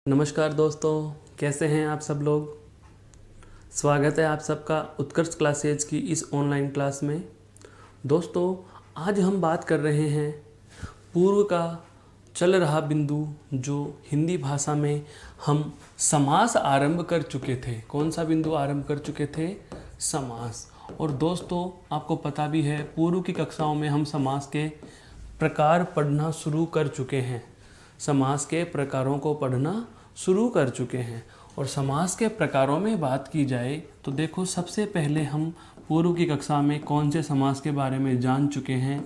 नमस्कार दोस्तों, कैसे हैं आप सब लोग। स्वागत है आप सबका उत्कर्ष क्लासेज की इस ऑनलाइन क्लास में। दोस्तों, आज हम बात कर रहे हैं पूर्व का चल रहा बिंदु जो हिंदी भाषा में हम समास आरंभ कर चुके थे। कौन सा बिंदु आरंभ कर चुके थे? समास। और दोस्तों, आपको पता भी है पूर्व की कक्षाओं में हम समास के प्रकार पढ़ना शुरू कर चुके हैं। समास के प्रकारों को पढ़ना शुरू कर चुके हैं। और समास के प्रकारों में बात की जाए तो देखो, सबसे पहले हम पूर्व की कक्षा में कौन से समास के बारे में जान चुके हैं?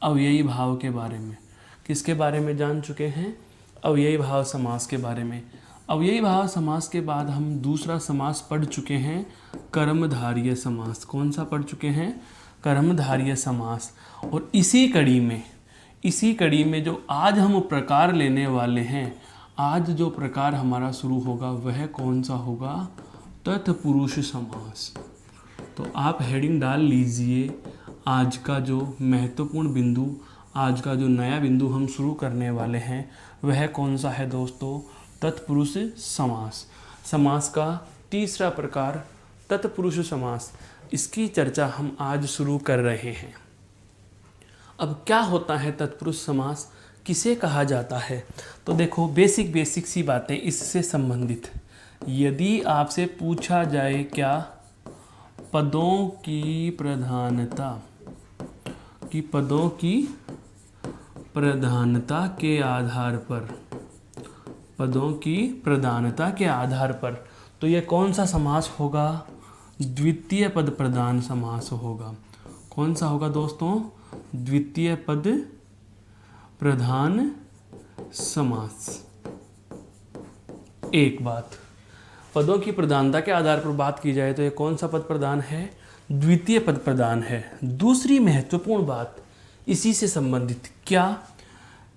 अव्ययी भाव के बारे में। किसके बारे में जान चुके हैं? अव्ययी भाव समास के बारे में। अव्ययी भाव समास के बाद हम दूसरा समास पढ़ चुके हैं, कर्मधारय समास। कौन सा पढ़ चुके हैं? कर्मधारय समास। और इसी कड़ी में जो आज हम प्रकार लेने वाले हैं, आज जो प्रकार हमारा शुरू होगा वह कौन सा होगा? तत्पुरुष समास। तो आप हेडिंग डाल लीजिए, आज का जो महत्वपूर्ण बिंदु, आज का जो नया बिंदु हम शुरू करने वाले हैं वह कौन सा है दोस्तों? तत्पुरुष समास। समास का तीसरा प्रकार तत्पुरुष समास, इसकी चर्चा हम आज शुरू कर रहे हैं। अब क्या होता है तत्पुरुष समास, किसे कहा जाता है? तो देखो, बेसिक सी बातें इससे संबंधित। यदि आपसे पूछा जाए क्या पदों की प्रधानता, कि पदों की प्रधानता के आधार पर, पदों की प्रधानता के आधार पर, तो यह कौन सा समास होगा? द्वितीय पद प्रधान समास होगा। कौन सा होगा दोस्तों? द्वितीय पद प्रधान समास। एक बात, पदों की प्रधानता के आधार पर बात की जाए तो ये कौन सा पद प्रधान है? द्वितीय पद प्रधान है। दूसरी महत्वपूर्ण बात इसी से संबंधित, क्या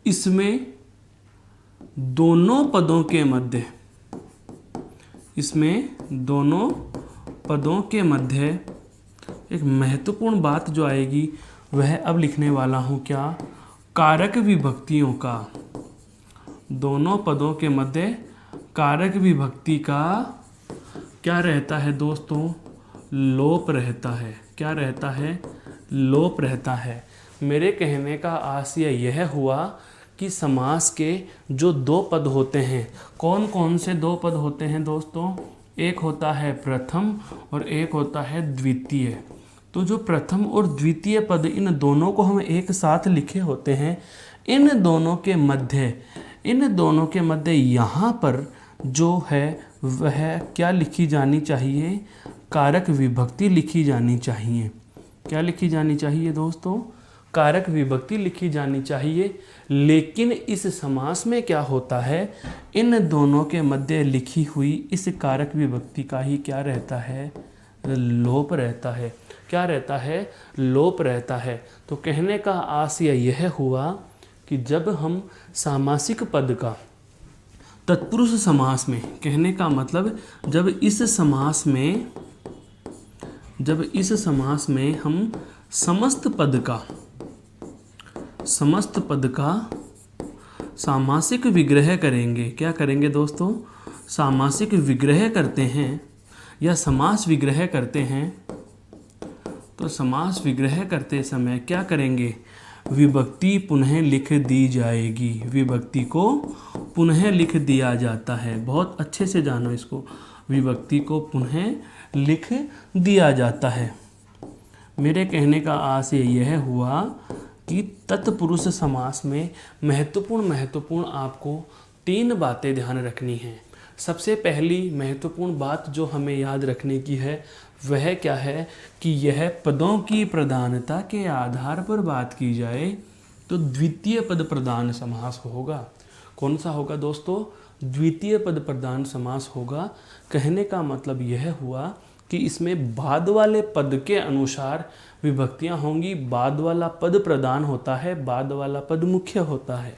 इसमें दोनों पदों के मध्य, इसमें दोनों पदों के मध्य एक महत्वपूर्ण बात जो आएगी वह अब लिखने वाला हूँ। क्या? कारक विभक्तियों का, दोनों पदों के मध्य कारक विभक्ति का क्या रहता है दोस्तों? लोप रहता है। क्या रहता है? लोप रहता है। मेरे कहने का आशय यह हुआ कि समास के जो दो पद होते हैं, कौन कौन से दो पद होते हैं दोस्तों? एक होता है प्रथम और एक होता है द्वितीय। तो जो प्रथम और द्वितीय पद, इन दोनों को हम एक साथ लिखे होते हैं। इन दोनों के मध्य यहाँ पर जो है वह क्या लिखी जानी चाहिए? कारक विभक्ति लिखी जानी चाहिए। क्या लिखी जानी चाहिए दोस्तों? कारक विभक्ति लिखी जानी चाहिए। लेकिन इस समास में क्या होता है? इन दोनों के मध्य लिखी हुई इस कारक विभक्ति का ही क्या रहता है? लोप रहता है। क्या रहता है? लोप रहता है। तो कहने का आशय यह हुआ कि जब हम सामासिक पद का तत्पुरुष समास में, कहने का मतलब जब इस समास में हम समस्त पद का सामासिक विग्रह करेंगे। क्या करेंगे दोस्तों? सामासिक विग्रह करते हैं या समास विग्रह करते हैं। तो समास विग्रह करते समय क्या करेंगे? विभक्ति पुनः लिख दी जाएगी। विभक्ति को पुनः लिख दिया जाता है। बहुत अच्छे से जानो इसको, विभक्ति को पुनः लिख दिया जाता है। मेरे कहने का आशय यह हुआ कि तत्पुरुष समास में महत्वपूर्ण आपको तीन बातें ध्यान रखनी हैं। सबसे पहली महत्वपूर्ण बात जो हमें याद रखने की है वह क्या है कि यह पदों की प्रधानता के आधार पर बात की जाए तो द्वितीय पद प्रधान समास होगा। कौन सा होगा दोस्तों? द्वितीय पद प्रधान समास होगा। कहने का मतलब यह हुआ कि इसमें बाद वाले पद के अनुसार विभक्तियां होंगी। बाद वाला पद प्रधान होता है, बाद वाला पद मुख्य होता है।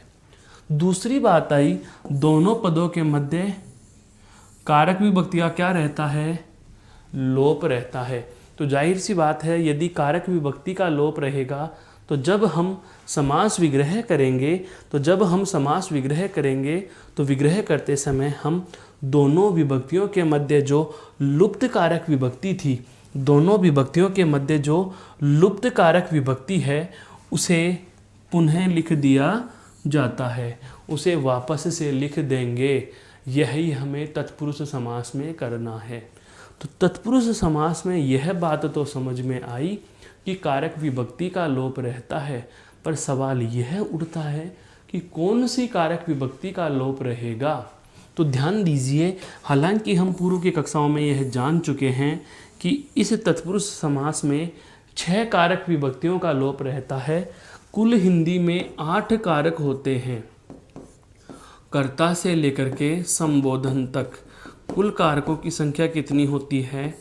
दूसरी बात आई, दोनों पदों के मध्य कारक विभक्ति का क्या रहता है? लोप रहता है। तो जाहिर सी बात है, यदि कारक विभक्ति का लोप रहेगा तो जब हम समास विग्रह करेंगे तो विग्रह करते समय हम दोनों विभक्तियों के मध्य जो लुप्त कारक विभक्ति थी, दोनों विभक्तियों के मध्य जो लुप्त कारक विभक्ति है उसे पुनः लिख दिया जाता है, उसे वापस से लिख देंगे। यही हमें तत्पुरुष समास में करना है। तो तत्पुरुष समास में यह बात तो समझ में आई कि कारक विभक्ति का लोप रहता है, पर सवाल यह उठता है कि कौन सी कारक विभक्ति का लोप रहेगा। तो ध्यान दीजिए, हालांकि हम पूर्व की कक्षाओं में यह जान चुके हैं कि इस तत्पुरुष समास में 6 कारक विभक्तियों का लोप रहता है। कुल हिंदी में 8 कारक होते हैं। कर्ता से लेकर के संबोधन तक कुल कारकों की संख्या कितनी होती है?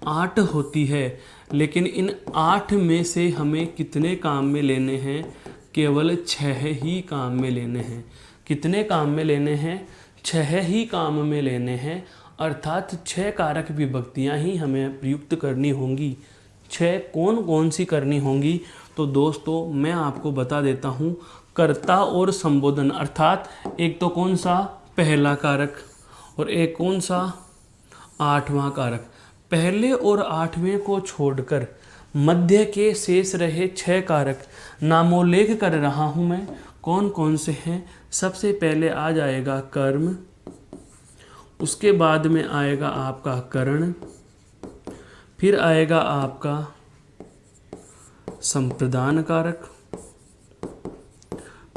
8 होती है। लेकिन इन 8 में से हमें कितने काम में लेने हैं? केवल 6 ही काम में लेने हैं। कितने काम में लेने हैं? 6 ही काम में लेने हैं, अर्थात 6 कारक विभक्तियां ही हमें प्रयुक्त करनी होंगी। 6 कौन कौन सी करनी होंगी? तो दोस्तों मैं आपको बता देता हूँ। कर्ता और संबोधन, अर्थात एक तो कौन सा? पहला कारक, और एक कौन सा? 8वां कारक। पहले और 8वें को छोड़कर मध्य के शेष रहे 6 कारक नामोल्लेख कर रहा हूँ मैं। कौन कौन से हैं? सबसे पहले आ जाएगा कर्म, उसके बाद में आएगा आपका करण, फिर आएगा आपका संप्रदान कारक,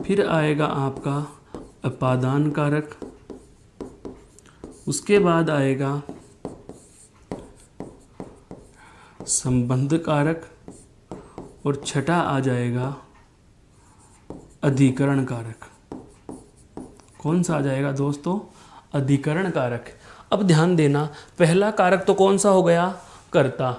फिर आएगा आपका अपादान कारक, उसके बाद आएगा संबंध कारक, और छठा आ जाएगा अधिकरण कारक। कौन सा आ जाएगा दोस्तों? अधिकरण कारक। अब ध्यान देना, पहला कारक तो कौन सा हो गया? कर्ता।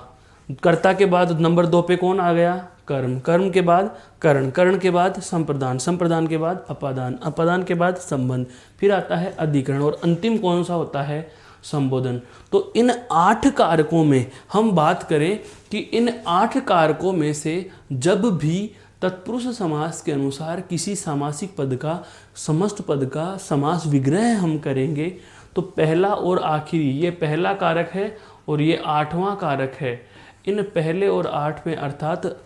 कर्ता के बाद नंबर 2 पे कौन आ गया? कर्म। कर्म के बाद करण, करण के बाद संप्रदान, संप्रदान के बाद अपादान, अपादान के बाद संबंध, फिर आता है अधिकरण, और अंतिम कौन सा होता है? संबोधन। तो इन 8 कारकों में हम बात करें कि इन 8 कारकों में से जब भी तत्पुरुष समास के अनुसार किसी सामासिक पद का, समस्त पद का समास विग्रह हम करेंगे तो पहला और आखिरी, ये पहला कारक है और ये 8वां कारक है। इन पहले और 8वें अर्थात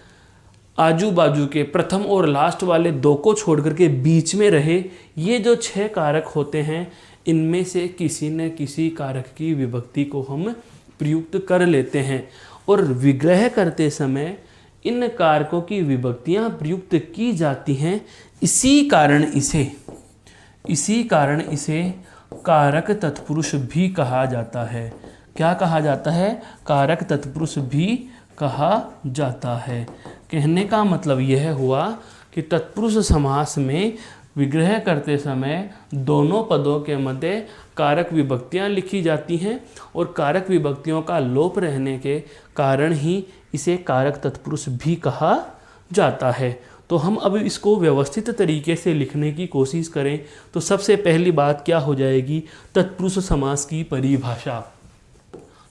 आजू बाजू के प्रथम और लास्ट वाले 2 को छोड़ करके बीच में रहे ये जो 6 कारक होते हैं, इनमें से किसी न किसी कारक की विभक्ति को हम प्रयुक्त कर लेते हैं, और विग्रह करते समय इन कारकों की विभक्तियां प्रयुक्त की जाती हैं। इसी कारण इसे कारक तत्पुरुष भी कहा जाता है। क्या कहा जाता है? कारक तत्पुरुष भी कहा जाता है। कहने का मतलब यह हुआ कि तत्पुरुष समास में विग्रह करते समय दोनों पदों के मध्य कारक विभक्तियां लिखी जाती हैं, और कारक विभक्तियों का लोप रहने के कारण ही इसे कारक तत्पुरुष भी कहा जाता है। तो हम अब इसको व्यवस्थित तरीके से लिखने की कोशिश करें तो सबसे पहली बात क्या हो जाएगी? तत्पुरुष समास की परिभाषा।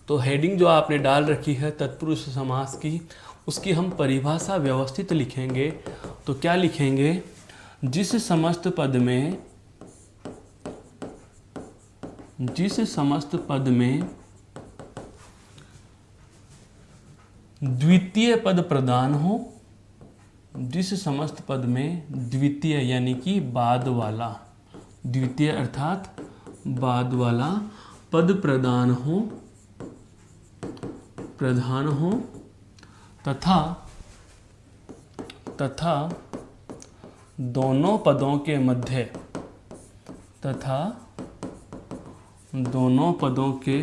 तो हेडिंग जो आपने डाल रखी है तत्पुरुष समास की, उसकी हम परिभाषा व्यवस्थित लिखेंगे। तो क्या लिखेंगे? जिस समस्त पद में द्वितीय पद प्रदान हो, जिस समस्त पद में द्वितीय यानी कि बाद वाला, द्वितीय अर्थात बाद वाला पद प्रदान हो तथा दोनों पदों के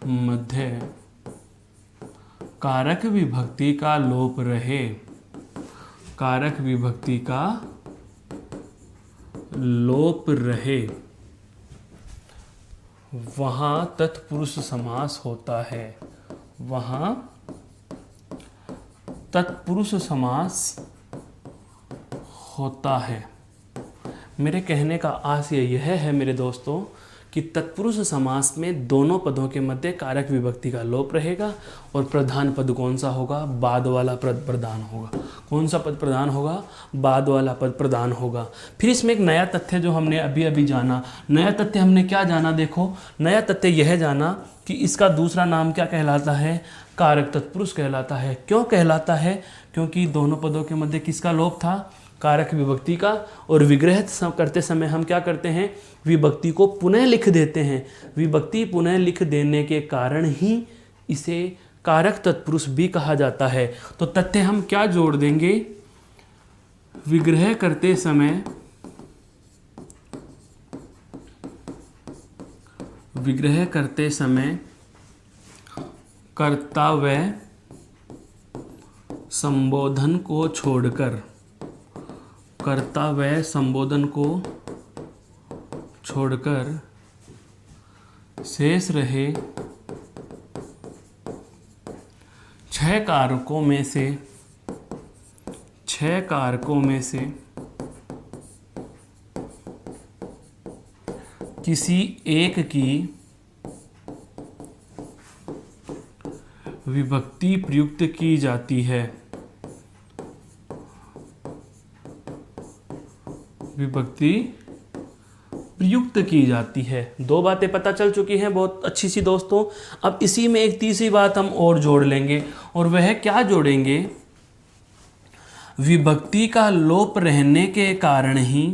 मध्य कारक विभक्ति का लोप रहे, कारक विभक्ति का लोप रहे, वहाँ तत्पुरुष समास होता है। वहाँ तत्पुरुष समास होता है। मेरे कहने का आशय यह है मेरे दोस्तों कि तत्पुरुष समास में दोनों पदों के मध्य कारक विभक्ति का लोप रहेगा और प्रधान पद कौन सा होगा? बाद वाला पद प्रधान होगा। कौन सा पद प्रधान होगा? बाद वाला पद प्रधान होगा। फिर इसमें एक नया तथ्य जो हमने अभी अभी जाना, नया तथ्य हमने क्या जाना? देखो, नया तथ्य यह जाना कि इसका दूसरा नाम क्या कहलाता है? कारक तत्पुरुष कहलाता है। क्यों कहलाता है? क्योंकि दोनों पदों के मध्य किसका लोप था? कारक विभक्ति का। और विग्रह करते समय हम क्या करते हैं? विभक्ति को पुनः लिख देते हैं। विभक्ति पुनः लिख देने के कारण ही इसे कारक तत्पुरुष भी कहा जाता है। तो तथ्य हम क्या जोड़ देंगे? विग्रह करते समय कर्ता व संबोधन को छोड़कर शेष रहे 6 कारकों में से किसी एक की विभक्ति प्रयुक्त की जाती है। दो बातें पता चल चुकी हैं बहुत अच्छी सी दोस्तों। अब इसी में एक तीसरी बात हम और जोड़ लेंगे, और वह क्या जोड़ेंगे? विभक्ति का लोप रहने के कारण ही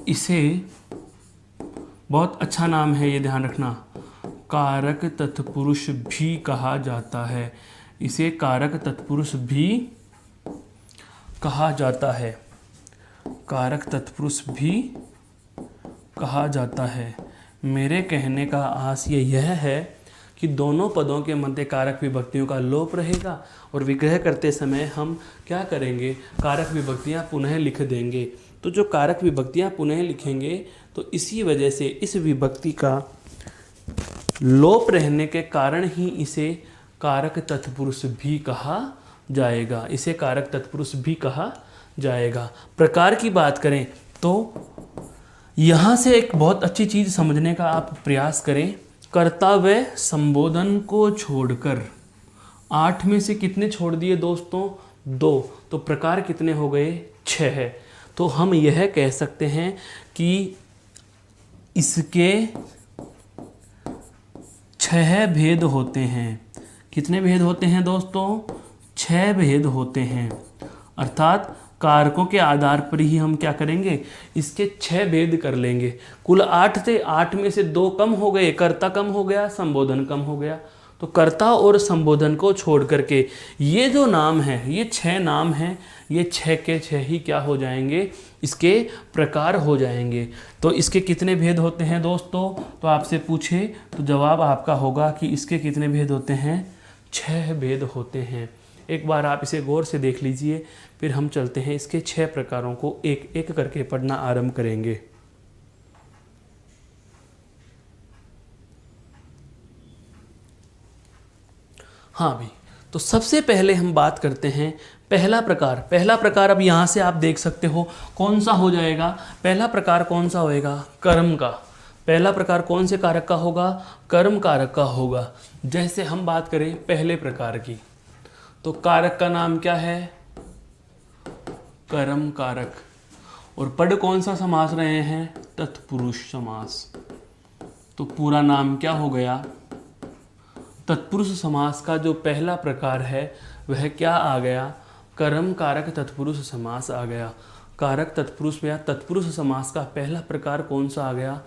इसे, बहुत अच्छा नाम है ये ध्यान रखना, कारक तत्पुरुष भी कहा जाता है। इसे कारक तत्पुरुष भी कहा जाता है। मेरे कहने का आशय यह है कि दोनों पदों के मध्य कारक विभक्तियों का लोप रहेगा और विग्रह करते समय हम क्या करेंगे? कारक विभक्तियां पुनः लिख देंगे। तो जो कारक विभक्तियां पुनः लिखेंगे तो इसी वजह से इस विभक्ति का लोप रहने के कारण ही इसे कारक तत्पुरुष भी कहा जाएगा। प्रकार की बात करें तो यहाँ से एक बहुत अच्छी चीज़ समझने का आप प्रयास करें। कर्ता व संबोधन को छोड़कर 8 में से कितने छोड़ दिए दोस्तों? 2। तो प्रकार कितने हो गए? 6। तो हम यह कह सकते हैं कि इसके 6 भेद होते हैं। कितने भेद होते हैं दोस्तों? 6 भेद होते हैं। अर्थात कारकों के आधार पर ही हम क्या करेंगे? इसके 6 भेद कर लेंगे। कुल 8 थे, 8 में से 2 कम हो गए, कर्ता कम हो गया, संबोधन कम हो गया। तो कर्ता और संबोधन को छोड़ करके ये जो नाम है, ये 6 नाम हैं, ये 6 के 6 ही क्या हो जाएंगे? इसके प्रकार हो जाएंगे। तो इसके कितने भेद होते हैं दोस्तों? तो आपसे पूछे तो जवाब आपका होगा कि इसके कितने भेद होते हैं? 6 भेद होते हैं। एक बार आप इसे गौर से देख लीजिए, फिर हम चलते हैं इसके 6 प्रकारों को एक एक करके पढ़ना आरंभ करेंगे। हाँ भाई, तो सबसे पहले हम बात करते हैं पहला प्रकार। अब यहाँ से आप देख सकते हो कौन सा हो जाएगा? पहला प्रकार कौन सा होएगा? कर्म का। पहला प्रकार कौन से कारक का होगा? कर्म कारक का होगा। जैसे हम बात करें पहले प्रकार की, तो कारक का नाम क्या है? कर्म कारक। और पद कौन सा समास रहे हैं? तत्पुरुष समास। तो पूरा नाम क्या हो गया? तत्पुरुष समास का जो पहला प्रकार है वह क्या आ गया? कर्म कारक तत्पुरुष समास आ गया। कारक तत्पुरुष या तत्पुरुष समास का पहला प्रकार कौन सा आ गया?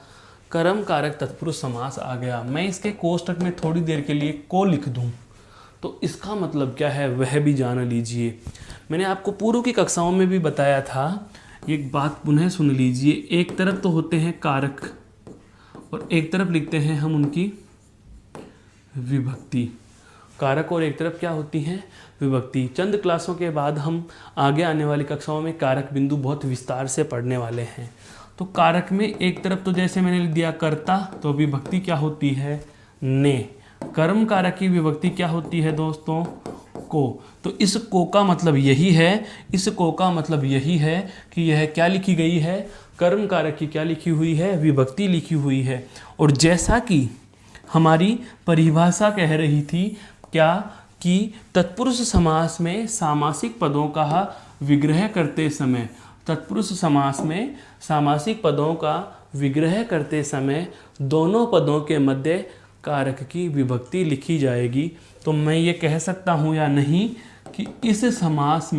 कर्म कारक तत्पुरुष समास आ गया। मैं इसके कोष्टक में थोड़ी देर के लिए को लिख दूं तो इसका मतलब क्या है वह भी जान लीजिए। मैंने आपको पूर्व की कक्षाओं में भी बताया था, एक बात पुनः सुन लीजिए। एक तरफ तो होते हैं कारक और एक तरफ लिखते हैं हम उनकी विभक्ति। कारक और एक तरफ क्या होती हैं? विभक्ति। चंद क्लासों के बाद हम आगे आने वाली कक्षाओं में कारक बिंदु बहुत विस्तार से पढ़ने वाले हैं। तो कारक में एक तरफ तो जैसे मैंने लिख दिया कर्ता, तो विभक्ति क्या होती है, ने। कर्म कारक की विभक्ति क्या होती है दोस्तों, को। तो इस को का मतलब यही है, इस को का मतलब यही है कि यह क्या लिखी गई है, कर्म कारक की क्या लिखी हुई है, विभक्ति लिखी हुई है। और जैसा कि हमारी परिभाषा कह रही थी क्या, कि तत्पुरुष समास में सामासिक पदों का विग्रह करते समय, तत्पुरुष समास में सामासिक पदों का विग्रह करते समय दोनों पदों के मध्य कारक की विभक्ति लिखी जाएगी। तो मैं ये कह सकता हूं या नहीं कि इस समास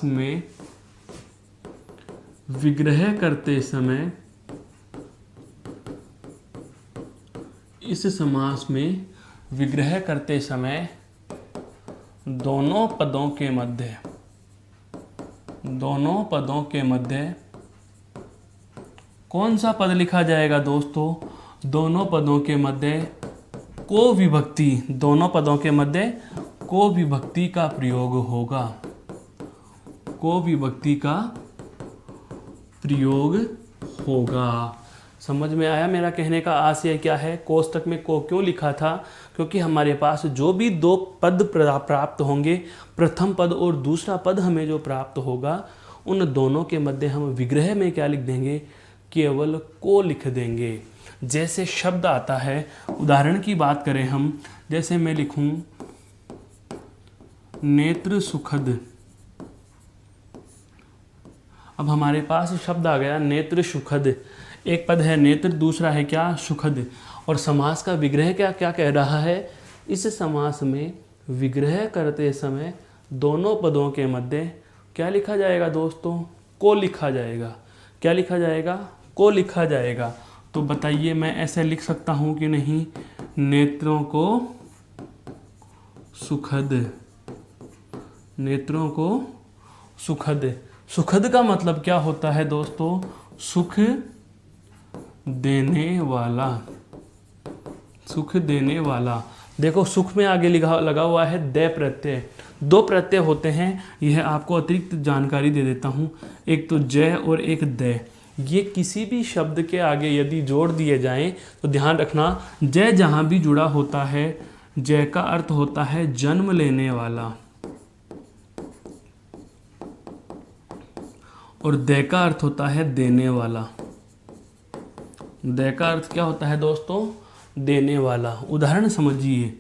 में विग्रह करते समय, इस समास में विग्रह करते समय दोनों पदों के मध्य कौन सा पद लिखा जाएगा दोस्तों, दोनों पदों के मध्य को विभक्ति, दोनों पदों के मध्य को विभक्ति का प्रयोग होगा, को विभक्ति का प्रयोग होगा। समझ में आया मेरा कहने का आशय क्या है, कोष्टक में को क्यों लिखा था, क्योंकि हमारे पास जो भी दो पद प्राप्त होंगे, प्रथम पद और दूसरा पद हमें जो प्राप्त होगा, उन दोनों के मध्य हम विग्रह में क्या लिख देंगे, केवल को लिख देंगे। जैसे शब्द आता है, उदाहरण की बात करें हम, जैसे मैं लिखूं नेत्र सुखद, अब हमारे पास शब्द आ गया नेत्र सुखद, एक पद है नेत्र, दूसरा है क्या, सुखद। और समास का विग्रह क्या क्या कह रहा है, इस समास में विग्रह करते समय दोनों पदों के मध्य क्या लिखा जाएगा दोस्तों, को लिखा जाएगा। क्या लिखा जाएगा, को लिखा जाएगा। तो बताइए मैं ऐसे लिख सकता हूं कि नहीं, नेत्रों को सुखद, नेत्रों को सुखद। सुखद का मतलब क्या होता है दोस्तों, सुख देने वाला, सुख देने वाला। देखो सुख में आगे लगा हुआ है दे प्रत्यय, दो प्रत्यय होते हैं, यह आपको अतिरिक्त जानकारी दे देता हूँ, एक तो जय और एक दे। ये किसी भी शब्द के आगे यदि जोड़ दिए जाएं तो ध्यान रखना, जय जहाँ भी जुड़ा होता है, जय का अर्थ होता है जन्म लेने वाला, और दे का अर्थ होता है देने वाला। दे का अर्थ क्या होता है दोस्तों, देने वाला। उदाहरण समझिए,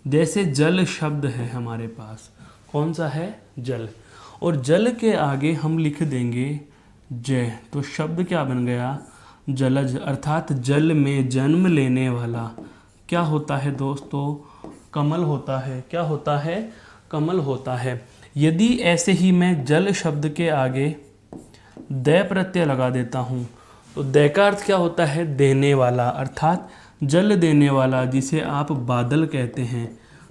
जैसे जल शब्द है हमारे पास, कौन सा है, जल, और जल के आगे हम लिख देंगे जय, तो शब्द क्या बन गया, जलज, अर्थात जल में जन्म लेने वाला। क्या होता है दोस्तों, कमल होता है। क्या होता है, कमल होता है। यदि ऐसे ही मैं जल शब्द के आगे दे प्रत्यय लगा देता हूँ, तो दे का अर्थ क्या होता है, देने वाला, अर्थात जल देने वाला, जिसे आप बादल कहते हैं।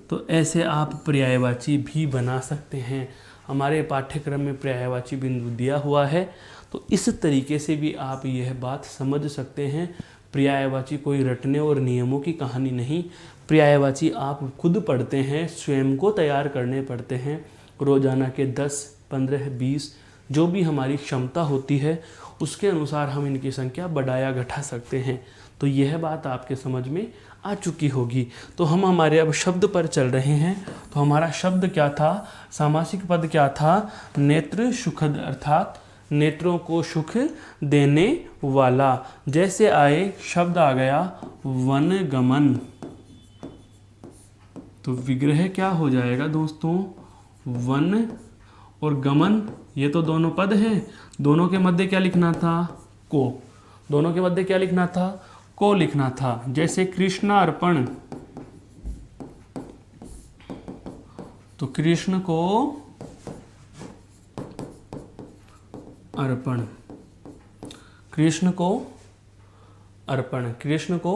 तो ऐसे आप पर्यायवाची भी बना सकते हैं। हमारे पाठ्यक्रम में पर्यायवाची बिंदु दिया हुआ है, तो इस तरीके से भी आप यह बात समझ सकते हैं। पर्यायवाची कोई रटने और नियमों की कहानी नहीं, पर्यायवाची आप खुद पढ़ते हैं, स्वयं को तैयार करने पड़ते हैं। रोजाना के 10, 15, 20 जो भी हमारी क्षमता होती है, उसके अनुसार हम इनकी संख्या बढ़ाया घटा सकते हैं। तो यह बात आपके समझ में आ चुकी होगी। तो हम हमारे अब शब्द पर चल रहे हैं। तो हमारा शब्द क्या था, सामासिक पद क्या था, नेत्र सुखद, अर्थात नेत्रों को सुख देने वाला। जैसे आए शब्द आ गया वन गमन, तो विग्रह क्या हो जाएगा दोस्तों, वन और गमन, ये तो दोनों पद हैं, दोनों के मध्य क्या लिखना था, को। दोनों के मध्य क्या लिखना था, को लिखना था। जैसे कृष्णार्पण, तो कृष्ण को अर्पण, कृष्ण को अर्पण, कृष्ण को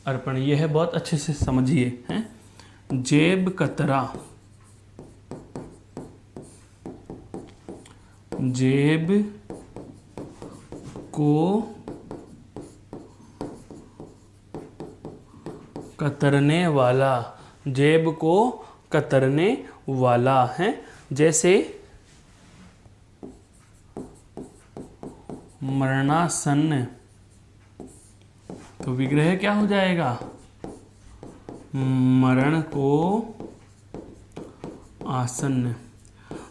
अर्पण, यह बहुत अच्छे से समझिए हैं। जेब कतरा, जेब को कतरने वाला, जेब को कतरने वाला है। जैसे मरणासन्न, तो विग्रह क्या हो जाएगा, मरण को आसन्न।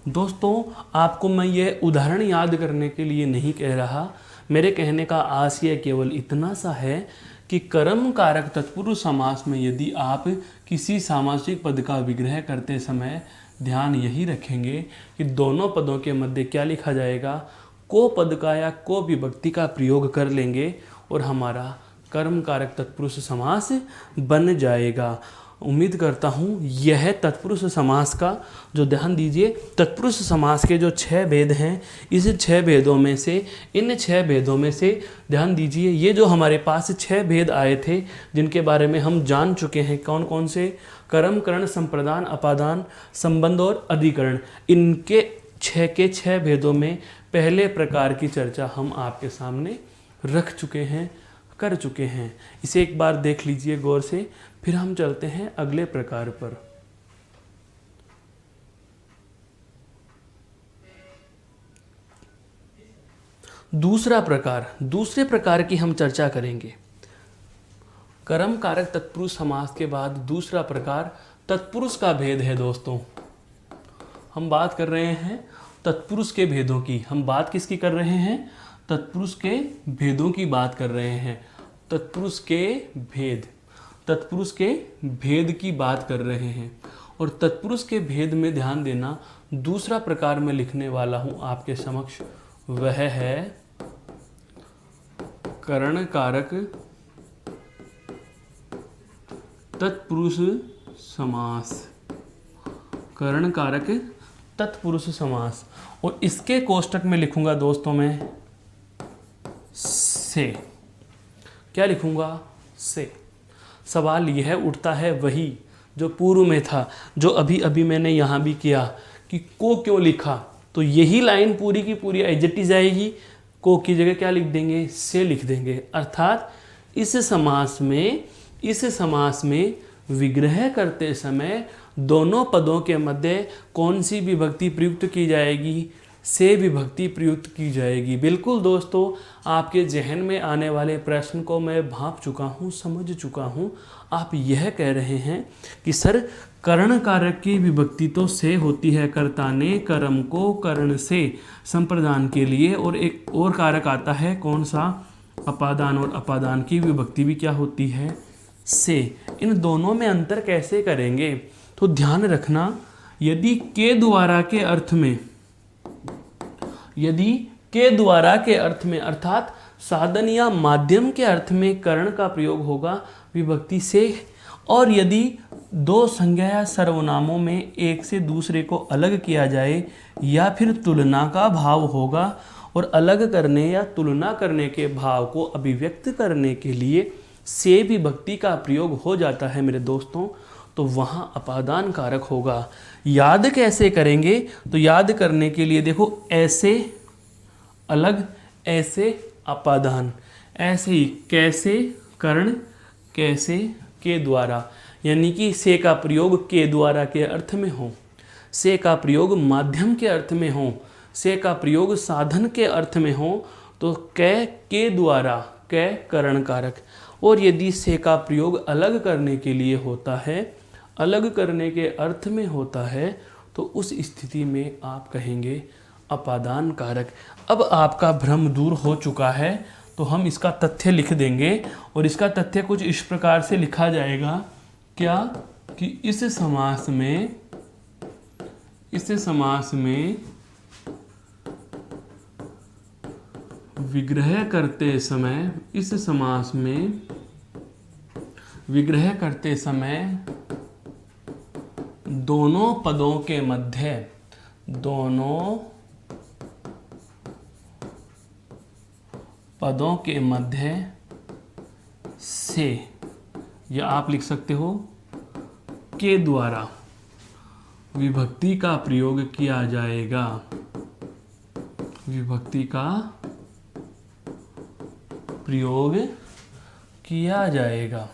दोस्तों आपको मैं ये उदाहरण याद करने के लिए नहीं कह रहा, मेरे कहने का आशय केवल इतना सा है कि कर्म कारक तत्पुरुष समास में यदि आप किसी सामासिक पद का विग्रह करते समय ध्यान यही रखेंगे कि दोनों पदों के मध्य क्या लिखा जाएगा, को पद का या को विभक्ति का प्रयोग कर लेंगे और हमारा कर्म कारक तत्पुरुष समास बन जाएगा। उम्मीद करता हूँ यह तत्पुरुष समास का जो, ध्यान दीजिए, तत्पुरुष समास के जो 6 भेद हैं, इस 6 भेदों में से, इन 6 भेदों में से ध्यान दीजिए, ये जो हमारे पास 6 भेद आए थे जिनके बारे में हम जान चुके हैं, कौन कौन से, कर्म, करण, संप्रदान, अपादान, संबंध और अधिकरण, इनके 6 के 6 भेदों में पहले प्रकार की चर्चा हम आपके सामने रख चुके हैं, कर चुके हैं। इसे एक बार देख लीजिए गौर से, फिर हम चलते हैं अगले प्रकार पर। दूसरे प्रकार की हम चर्चा करेंगे। कर्म कारक तत्पुरुष समास के बाद दूसरा प्रकार तत्पुरुष का भेद है। दोस्तों हम बात कर रहे हैं तत्पुरुष के भेदों की। हम बात किसकी कर रहे हैं, तत्पुरुष के भेदों की बात कर रहे हैं। तत्पुरुष के भेद की बात कर रहे हैं। और तत्पुरुष के भेद में ध्यान देना, दूसरा प्रकार में लिखने वाला हूं आपके समक्ष, वह है करण कारक तत्पुरुष समास। करण कारक तत्पुरुष समास, और इसके कोष्टक में लिखूंगा दोस्तों मैं से। क्या लिखूंगा, से। सवाल यह उठता है वही जो पूर्व में था, जो अभी अभी मैंने यहाँ भी किया कि को क्यों लिखा, तो यही लाइन पूरी की पूरी एज इट इज आएगी। को की जगह क्या लिख देंगे, से लिख देंगे। अर्थात इस समास में विग्रह करते समय दोनों पदों के मध्य कौन सी विभक्ति प्रयुक्त की जाएगी, से विभक्ति प्रयुक्त की जाएगी। बिल्कुल दोस्तों, आपके जहन में आने वाले प्रश्न को मैं भांप चुका हूँ, समझ चुका हूँ। आप यह कह रहे हैं कि सर करण कारक की विभक्ति तो से होती है, कर्ता ने कर्म को कर्ण से संप्रदान के लिए, और एक और कारक आता है कौन सा, अपादान, और अपादान की विभक्ति भी क्या होती है, से। इन दोनों में अंतर कैसे करेंगे, तो ध्यान रखना, यदि के द्वारा के अर्थ में अर्थात साधन या माध्यम के अर्थ में कर्ण का प्रयोग होगा विभक्ति से, और यदि दो संज्ञा या सर्वनामों में एक से दूसरे को अलग किया जाए या फिर तुलना का भाव होगा, और अलग करने या तुलना करने के भाव को अभिव्यक्त करने के लिए से विभक्ति का प्रयोग हो जाता है मेरे दोस्तों, तो वहाँ अपादान कारक होगा। याद कैसे करेंगे, तो याद करने के लिए देखो, ऐसे अलग, ऐसे अपादान, ऐसे ही कैसे कर्ण, कैसे के द्वारा, यानी कि से का प्रयोग के द्वारा के अर्थ में हो, से का प्रयोग माध्यम के अर्थ में हो, से का प्रयोग साधन के अर्थ में हो, तो के द्वारा, कै करण कारक। और यदि से का प्रयोग अलग करने के लिए होता है, अलग करने के अर्थ में होता है, तो उस स्थिति में आप कहेंगे अपादान कारक। अब आपका भ्रम दूर हो चुका है, तो हम इसका तथ्य लिख देंगे, और इसका तथ्य कुछ इस प्रकार से लिखा जाएगा, क्या कि इस समास में विग्रह करते समय दोनों पदों के मध्य से, या आप लिख सकते हो के द्वारा विभक्ति का प्रयोग किया जाएगा। विभक्ति का प्रयोग किया जाएगा।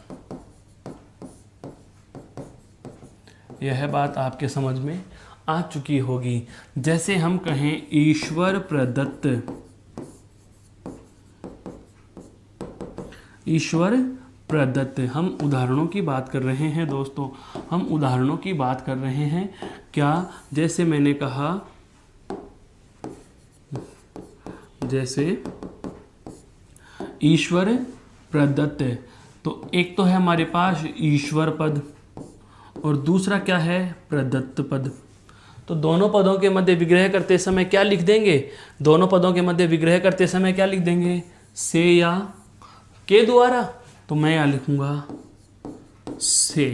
यह बात आपके समझ में आ चुकी होगी। जैसे हम कहें ईश्वर प्रदत्त ईश्वर प्रदत्त। हम उदाहरणों की बात कर रहे हैं दोस्तों, हम उदाहरणों की बात कर रहे हैं। क्या? जैसे मैंने कहा, जैसे ईश्वर प्रदत्त, तो एक तो है हमारे पास ईश्वर पद और दूसरा क्या है? प्रदत्त पद। तो दोनों पदों के मध्य विग्रह करते समय क्या लिख देंगे? दोनों पदों के मध्य विग्रह करते समय क्या लिख देंगे? से या के द्वारा। तो मैं यहाँ लिखूंगा से।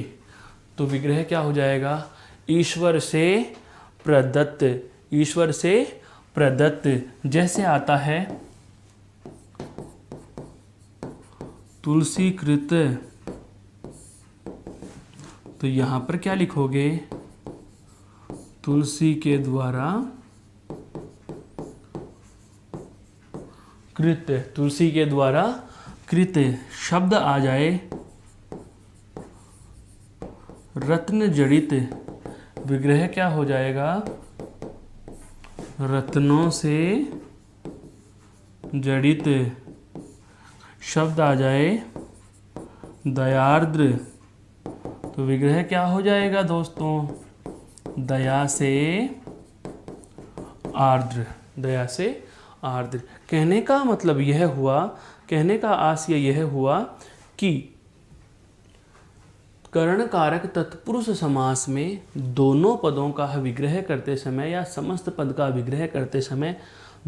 तो विग्रह क्या हो जाएगा? ईश्वर से प्रदत्त। ईश्वर से प्रदत्त जैसे आता है तुलसी कृत, तो यहां पर क्या लिखोगे? तुलसी के द्वारा कृत। तुलसी के द्वारा कृत शब्द आ जाए रत्न जड़ित, विग्रह क्या हो जाएगा? रत्नों से जड़ित। शब्द आ जाए दयार्द्र, तो विग्रह क्या हो जाएगा दोस्तों? दया से आर्द्र। दया से आर्द्र। कहने का मतलब यह हुआ, कहने का आशय यह हुआ कि करण कारक तत्पुरुष समास में दोनों पदों का विग्रह करते समय या समस्त पद का विग्रह करते समय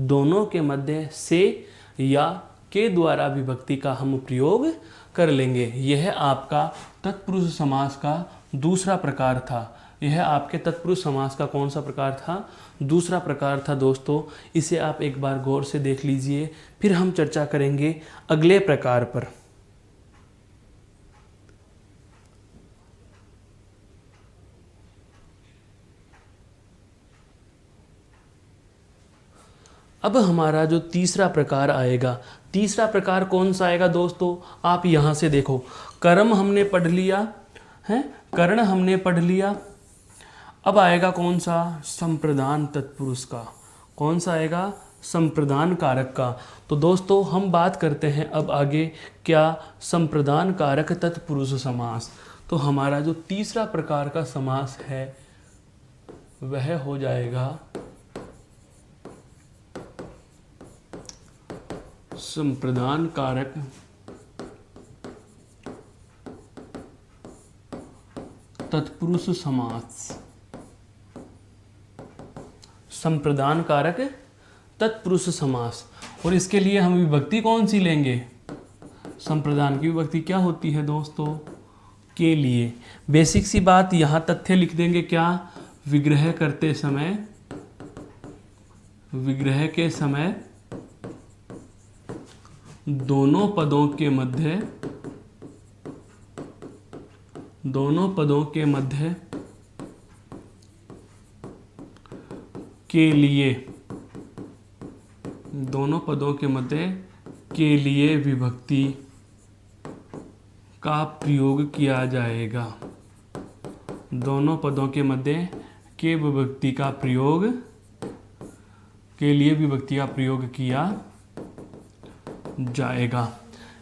दोनों के मध्य से या के द्वारा विभक्ति का हम प्रयोग कर लेंगे। यह आपका तत्पुरुष समास का दूसरा प्रकार था। यह आपके तत्पुरुष समास का कौन सा प्रकार था? दूसरा प्रकार था दोस्तों। इसे आप एक बार गौर से देख लीजिए, फिर हम चर्चा करेंगे अगले प्रकार पर। अब हमारा जो तीसरा प्रकार आएगा, तीसरा प्रकार कौन सा आएगा दोस्तों? आप यहाँ से देखो, कर्म हमने पढ़ लिया है, कर्ण हमने पढ़ लिया। अब आएगा कौन सा? संप्रदान तत्पुरुष का। कौन सा आएगा? संप्रदान कारक का। तो दोस्तों हम बात करते हैं अब आगे क्या? संप्रदान कारक तत्पुरुष समास। तो हमारा जो तीसरा प्रकार का समास है वह हो जाएगा संप्रदान कारक तत्पुरुष समास। संप्रदान कारक तत्पुरुष समास। और इसके लिए हम विभक्ति कौन सी लेंगे? संप्रदान की विभक्ति क्या होती है दोस्तों? के लिए। बेसिक सी बात, यहाँ तथ्य लिख देंगे क्या? विग्रह करते समय, विग्रह के समय दोनों पदों के मध्य, दोनों पदों के मध्य के लिए, दोनों पदों के मध्य के लिए विभक्ति का प्रयोग किया जाएगा। दोनों पदों के मध्य के विभक्ति का प्रयोग, के लिए विभक्ति का प्रयोग किया जाएगा।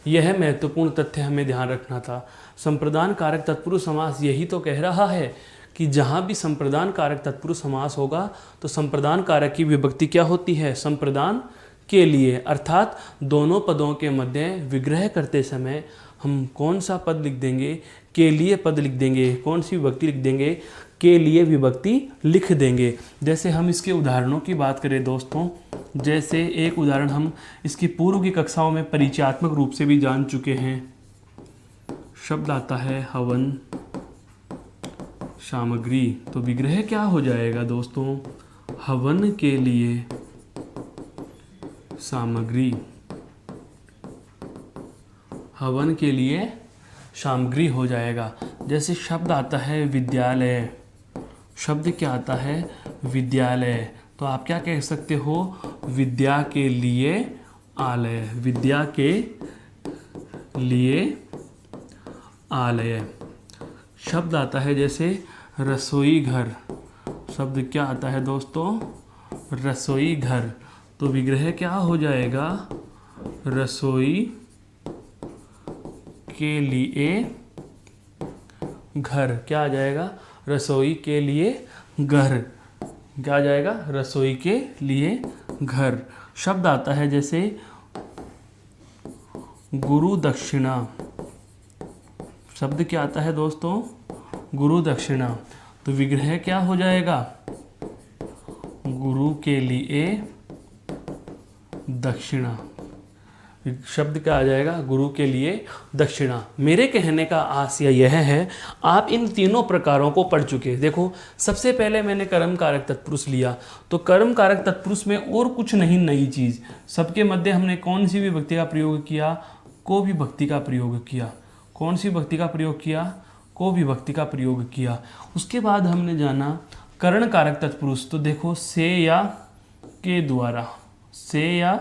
यह महत्वपूर्ण तथ्य हमें ध्यान रखना था। संप्रदान कारक तत्पुरुष समास यही तो कह रहा है कि जहाँ भी संप्रदान कारक तत्पुरुष समास होगा तो संप्रदान कारक की विभक्ति क्या होती है? संप्रदान के लिए। अर्थात दोनों पदों के मध्य विग्रह करते समय हम कौन सा पद लिख देंगे? के लिए पद लिख देंगे। कौन सी विभक्ति लिख देंगे? के लिए विभक्ति लिख देंगे। जैसे हम इसके उदाहरणों की बात करें दोस्तों, जैसे एक उदाहरण हम इसकी पूर्व की कक्षाओं में परिचयात्मक रूप से भी जान चुके हैं। शब्द आता है हवन सामग्री। तो विग्रह क्या हो जाएगा दोस्तों? हवन के लिए सामग्री। हवन के लिए सामग्री हो जाएगा। जैसे शब्द आता है विद्यालय। शब्द क्या आता है? विद्यालय। तो आप क्या कह सकते हो? विद्या के लिए आलय। विद्या के लिए आलय। शब्द आता है जैसे रसोई घर। शब्द क्या आता है दोस्तों? रसोई घर। तो विग्रह क्या हो जाएगा? रसोई के लिए घर। क्या आ जाएगा? रसोई के लिए घर। क्या आ जाएगा? रसोई के लिए घर। शब्द आता है जैसे गुरु दक्षिणा। शब्द क्या आता है दोस्तों? गुरु दक्षिणा। तो विग्रह क्या हो जाएगा? गुरु के लिए दक्षिणा। शब्द क्या आ जाएगा? गुरु के लिए दक्षिणा। मेरे कहने का आशय यह है, आप इन तीनों प्रकारों को पढ़ चुके हैं। देखो, सबसे पहले मैंने कर्म कारक तत्पुरुष लिया, तो कर्म कारक तत्पुरुष में और कुछ नहीं नई चीज़। सबके मध्य हमने कौन सी विभक्ति का प्रयोग किया? को विभक्ति का प्रयोग किया। कौन सी विभक्ति का प्रयोग किया? को विभक्ति का प्रयोग किया। उसके बाद हमने जाना करण कारक तत्पुरुष। तो देखो, से या के द्वारा, से या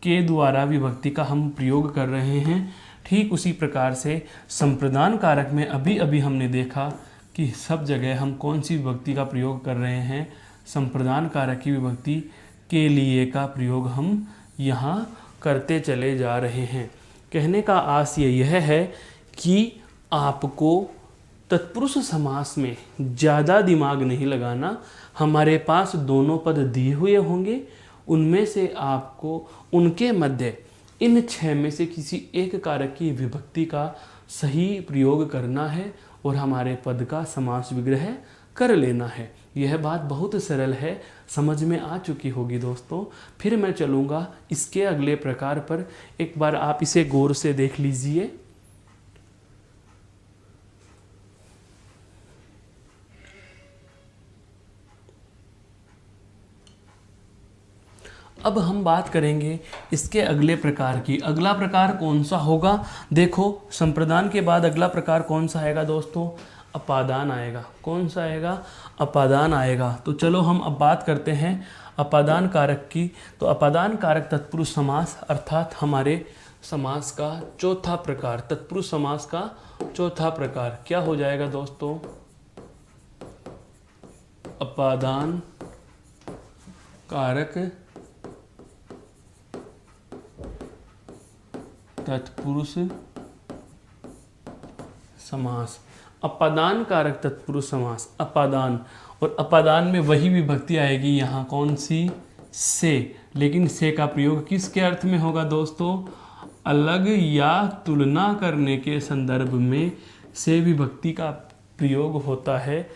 के द्वारा विभक्ति का हम प्रयोग कर रहे हैं। ठीक उसी प्रकार से संप्रदान कारक में अभी अभी हमने देखा कि सब जगह हम कौन सी विभक्ति का प्रयोग कर रहे हैं? संप्रदान कारक की विभक्ति के लिए का प्रयोग हम यहाँ करते चले जा रहे हैं। कहने का आशय यह है कि आपको तत्पुरुष समास में ज़्यादा दिमाग नहीं लगाना। हमारे पास दोनों पद दिए हुए होंगे, उनमें से आपको उनके मध्य इन 6 में से किसी एक कारक की विभक्ति का सही प्रयोग करना है और हमारे पद का समास विग्रह कर लेना है। यह बात बहुत सरल है, समझ में आ चुकी होगी दोस्तों। फिर मैं चलूँगा इसके अगले प्रकार पर। एक बार आप इसे गौर से देख लीजिए। अब हम बात करेंगे इसके अगले प्रकार की। अगला प्रकार कौन सा होगा? देखो, संप्रदान के बाद अगला प्रकार कौन सा आएगा दोस्तों? अपादान आएगा। कौन सा आएगा? अपादान आएगा। तो चलो हम अब बात करते हैं अपादान कारक की। तो अपादान कारक तत्पुरुष समास अर्थात हमारे समास का चौथा प्रकार, तत्पुरुष समास का चौथा प्रकार क्या हो जाएगा दोस्तों? अपादान कारक तत्पुरुष समास। अपादान कारक तत्पुरुष समास। अपादान, और अपादान में वही विभक्ति आएगी यहाँ, कौन सी? से। लेकिन से का प्रयोग किसके अर्थ में होगा दोस्तों? अलग या तुलना करने के संदर्भ में से विभक्ति का प्रयोग होता है।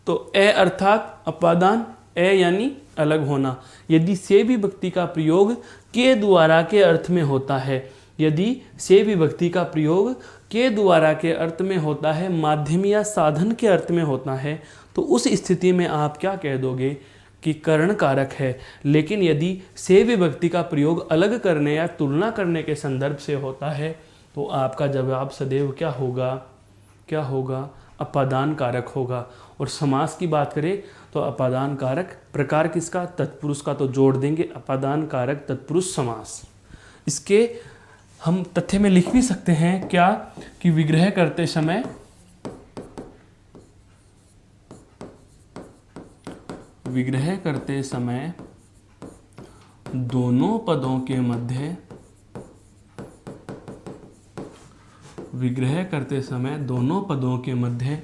तो ए अर्थात अपादान, ए यानी अलग होना। यदि से विभक्ति का प्रयोग के द्वारा के अर्थ में होता है, यदि से विभक्ति का प्रयोग के द्वारा के अर्थ में होता है, माध्यम या साधन के अर्थ में होता है, तो उस स्थिति में आप क्या कह दोगे? कि करण कारक है। लेकिन यदि से विभक्ति का प्रयोग अलग करने या तुलना करने के संदर्भ से होता है, तो आपका जवाब सदैव क्या होगा? क्या होगा? अपादान कारक होगा। और समास की बात करें तो अपादान कारक प्रकार किसका? तत्पुरुष का। तो जोड़ देंगे अपादान कारक तत्पुरुष समास। इसके हम तथ्य में लिख भी सकते हैं क्या? कि विग्रह करते समय दोनों पदों के मध्य विग्रह करते समय दोनों पदों के मध्य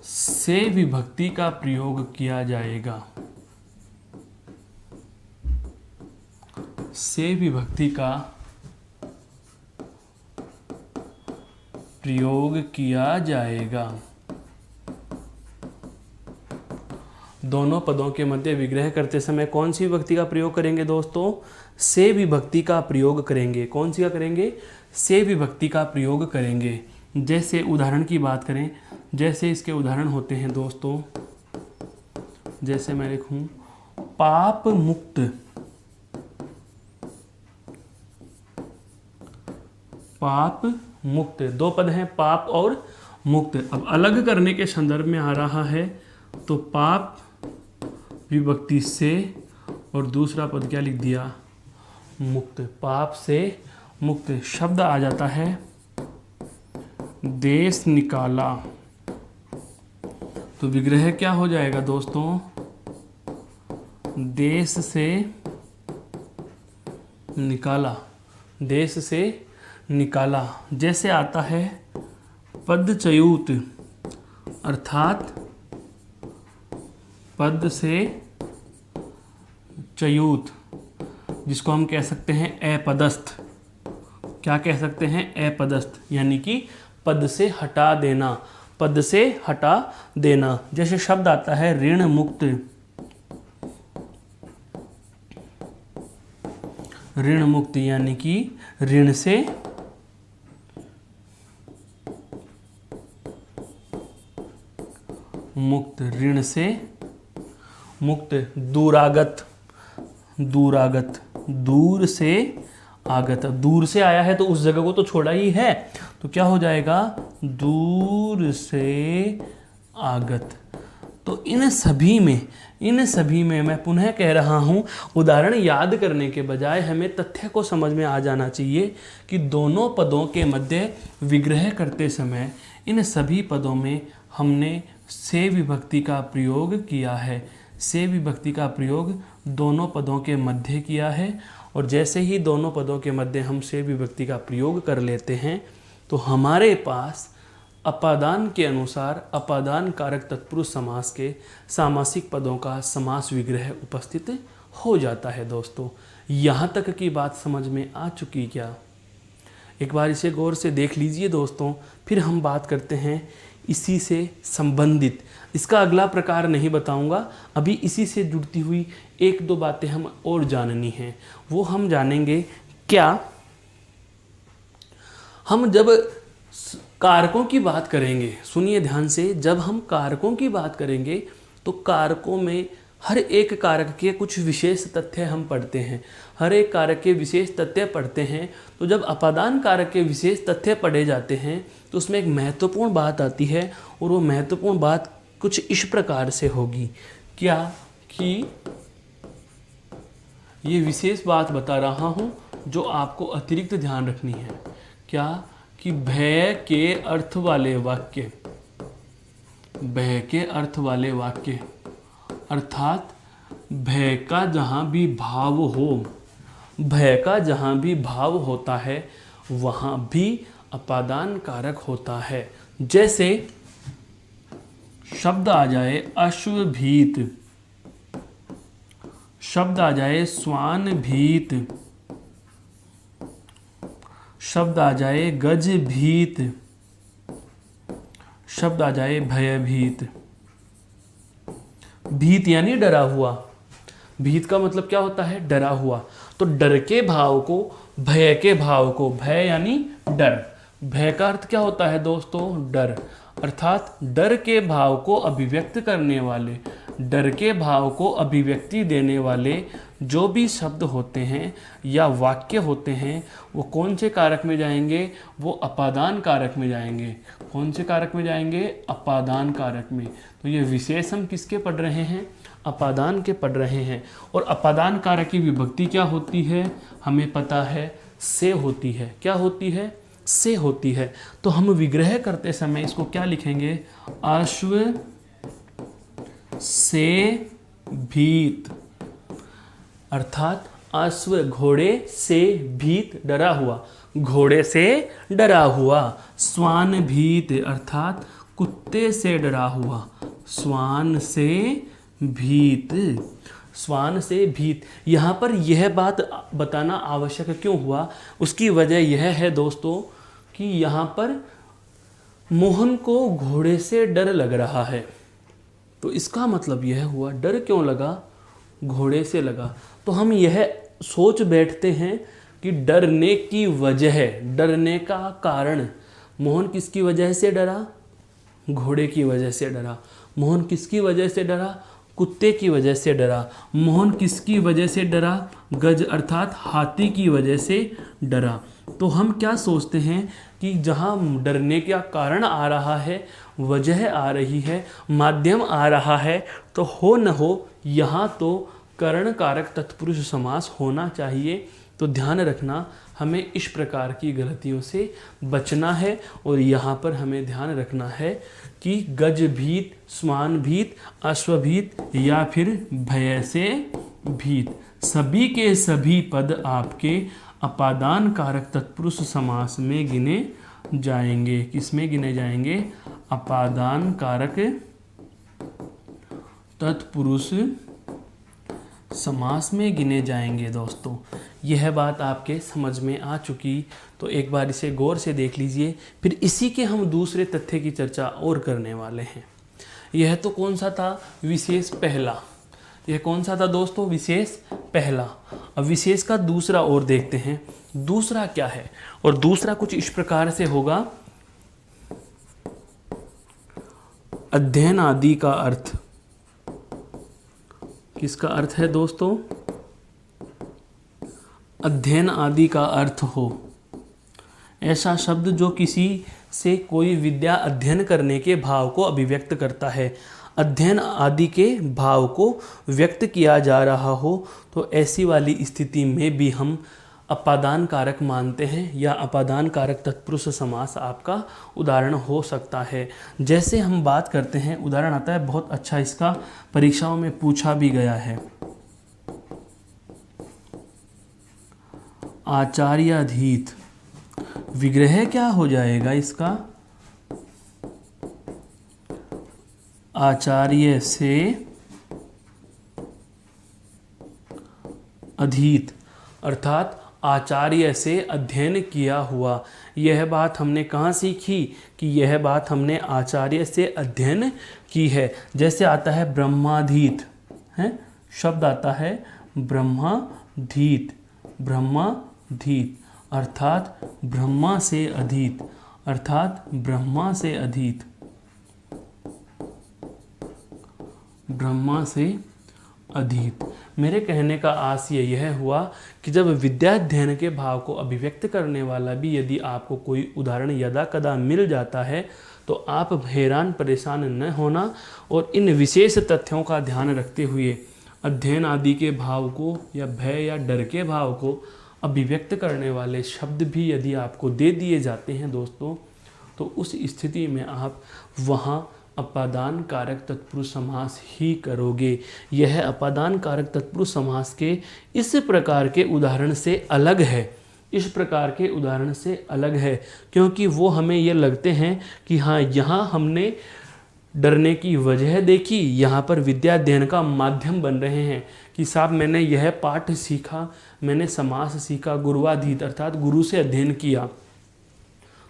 से विभक्ति का प्रयोग किया जाएगा। से विभक्ति का प्रयोग किया जाएगा। दोनों पदों के मध्य विग्रह करते समय कौन सी विभक्ति का प्रयोग करेंगे दोस्तों? से विभक्ति का प्रयोग करेंगे। कौन सी का करेंगे? से विभक्ति का प्रयोग करेंगे। जैसे उदाहरण की बात करें, जैसे इसके उदाहरण होते हैं दोस्तों, जैसे मैं लिखूं पाप मुक्त, पाप मुक्त। दो पद हैं, पाप और मुक्त। अब अलग करने के संदर्भ में आ रहा है, तो पाप विभक्ति से और दूसरा पद क्या लिख दिया? मुक्त। पाप से मुक्त। शब्द आ जाता है देश निकाला। तो विग्रह क्या हो जाएगा दोस्तों? देश से निकाला। देश से निकाला। जैसे आता है पदच्युत, अर्थात पद से च्युत, जिसको हम कह सकते हैं अपदस्थ। क्या कह सकते हैं? अपदस्थ, यानी कि पद से हटा देना, पद से हटा देना। जैसे शब्द आता है ऋण मुक्त, ऋण मुक्त यानी कि ऋण से मुक्त, ऋण से मुक्त। दूरागत, दूरागत, दूर से आगत, दूर से आया है तो उस जगह को तो छोड़ा ही है, तो क्या हो जाएगा? दूर से आगत। तो इन सभी में मैं पुनः कह रहा हूँ, उदाहरण याद करने के बजाय हमें तथ्य को समझ में आ जाना चाहिए कि दोनों पदों के मध्य विग्रह करते समय इन सभी पदों में हमने से विभक्ति का प्रयोग किया है। से विभक्ति का प्रयोग दोनों पदों के मध्य किया है, और जैसे ही दोनों पदों के मध्य हम से विभक्ति का प्रयोग कर लेते हैं तो हमारे पास अपादान के अनुसार अपादान कारक तत्पुरुष समास के सामासिक पदों का समास विग्रह उपस्थित हो जाता है। दोस्तों, यहाँ तक की बात समझ में आ चुकी क्या? एक बार इसे गौर से देख लीजिए दोस्तों, फिर हम बात करते हैं इसी से संबंधित। इसका अगला प्रकार नहीं बताऊंगा, अभी इसी से जुड़ती हुई एक दो बातें हम और जाननी हैं। वो हम जानेंगे क्या? हम जब कारकों की बात करेंगे, सुनिए ध्यान से, जब हम कारकों की बात करेंगे तो कारकों में हर एक कारक के कुछ विशेष तथ्य हम पढ़ते हैं, हर एक कारक के विशेष तथ्य पढ़ते हैं। तो जब अपादान कारक के विशेष तथ्य पढ़े जाते हैं तो उसमें एक महत्वपूर्ण बात आती है, और वो महत्वपूर्ण बात कुछ इस प्रकार से होगी। क्या? कि ये विशेष बात बता रहा हूँ जो आपको अतिरिक्त ध्यान रखनी है। क्या? कि भय के अर्थ वाले वाक्य, भय के अर्थ वाले वाक्य, अर्थात भय का जहाँ भी भाव हो, भय का जहाँ भी भाव होता है वहाँ भी अपादान कारक होता है। जैसे शब्द आ जाए अश्वभीत, शब्द आ जाए श्वान भीत, शब्द आ जाए गज भीत, शब्द आ जाए भयभीत। भीत यानी डरा हुआ, भीत का मतलब क्या होता है? डरा हुआ। तो डर के भाव को, भय के भाव को, भय यानी डर, भय का अर्थ क्या होता है दोस्तों? डर। अर्थात डर के भाव को अभिव्यक्त करने वाले, डर के भाव को अभिव्यक्ति देने वाले जो भी शब्द होते हैं या वाक्य होते हैं वो कौन से कारक में जाएंगे? वो अपादान कारक में जाएंगे। कौन से कारक में जाएंगे? अपादान कारक में। तो ये विशेष हम किसके पढ़ रहे हैं? अपादान के पढ़ रहे हैं। और अपादान कारक की विभक्ति क्या होती है? हमें पता है, से होती है। क्या होती है? से होती है। तो हम विग्रह करते समय इसको क्या लिखेंगे? अश्व से भीत, अर्थात अश्व घोड़े से भीत डरा हुआ, घोड़े से डरा हुआ। श्वान भीत अर्थात कुत्ते से डरा हुआ, श्वान से भीत, श्वान से भीत। यहाँ पर यह बात बताना आवश्यक क्यों हुआ? उसकी वजह यह है दोस्तों कि यहाँ पर मोहन को घोड़े से डर लग रहा है। तो इसका मतलब यह हुआ, डर क्यों लगा? घोड़े से लगा। तो हम यह सोच बैठते हैं कि डरने की वजह, डरने का कारण, मोहन किसकी वजह से डरा? घोड़े की वजह से डरा। मोहन किसकी वजह से डरा? कुत्ते की वजह से डरा। मोहन किसकी वजह से डरा? गज अर्थात हाथी की वजह से डरा। तो हम क्या सोचते हैं कि जहाँ डरने का कारण आ रहा है, वजह आ रही है, माध्यम आ रहा है, तो हो न हो यहाँ तो करण कारक तत्पुरुष समास होना चाहिए। तो ध्यान रखना, हमें इस प्रकार की गलतियों से बचना है। और यहाँ पर हमें ध्यान रखना है कि गजभीत, श्वानभीत, अश्वभीत या फिर भय से भीत, सभी के सभी पद आपके अपादान कारक तत्पुरुष समास में गिने जाएंगे। किसमें गिने जाएंगे? अपादान कारक तत्पुरुष समास में गिने जाएंगे। दोस्तों यह बात आपके समझ में आ चुकी, तो एक बार इसे गौर से देख लीजिए। फिर इसी के हम दूसरे तथ्य की चर्चा और करने वाले हैं। यह तो कौन सा था? विशेष पहला। यह कौन सा था दोस्तों? विशेष पहला। अब विशेष का दूसरा और देखते हैं। दूसरा क्या है? और दूसरा कुछ इस प्रकार से होगा, अध्ययन आदि का अर्थ। किसका अर्थ है दोस्तों? अध्ययन आदि का अर्थ हो ऐसा शब्द जो किसी से कोई विद्या अध्ययन करने के भाव को अभिव्यक्त करता है। अध्ययन आदि के भाव को व्यक्त किया जा रहा हो, तो ऐसी वाली स्थिति में भी हम अपादान कारक मानते हैं, या अपादान कारक तत्पुरुष समास आपका उदाहरण हो सकता है। जैसे हम बात करते हैं, उदाहरण आता है बहुत अच्छा, इसका परीक्षाओं में पूछा भी गया है। आचार्याधीत विग्रह क्या हो जाएगा इसका? आचार्य से अधीत, अर्थात आचार्य से अध्ययन किया हुआ। यह बात हमने कहाँ सीखी? कि यह बात हमने आचार्य से अध्ययन की है। जैसे आता है ब्रह्माधीत, है शब्द आता है ब्रह्माधीत, ब्रह्माधीत अर्थात ब्रह्मा से अधीत, अर्थात ब्रह्मा से अधीत, ब्रह्मा से अधीत। मेरे कहने का आशय यह हुआ कि जब विद्याध्ययन के भाव को अभिव्यक्त करने वाला भी यदि आपको कोई उदाहरण यदा कदा मिल जाता है, तो आप हैरान परेशान न होना, और इन विशेष तथ्यों का ध्यान रखते हुए अध्ययन आदि के भाव को या भय या डर के भाव को अभिव्यक्त करने वाले शब्द भी यदि आपको दे दिए जाते हैं दोस्तों, तो उस स्थिति में आप वहाँ अपादान कारक तत्पुरुष समास ही करोगे। यह अपादान कारक तत्पुरुष समास के इस प्रकार के उदाहरण से अलग है, इस प्रकार के उदाहरण से अलग है, क्योंकि वो हमें ये लगते हैं कि हाँ, यहाँ हमने डरने की वजह देखी, यहाँ पर विद्या अध्ययन का माध्यम बन रहे हैं कि साहब मैंने यह पाठ सीखा, मैंने समास सीखा, गुरुवाधीत अर्थात गुरु से अध्ययन किया,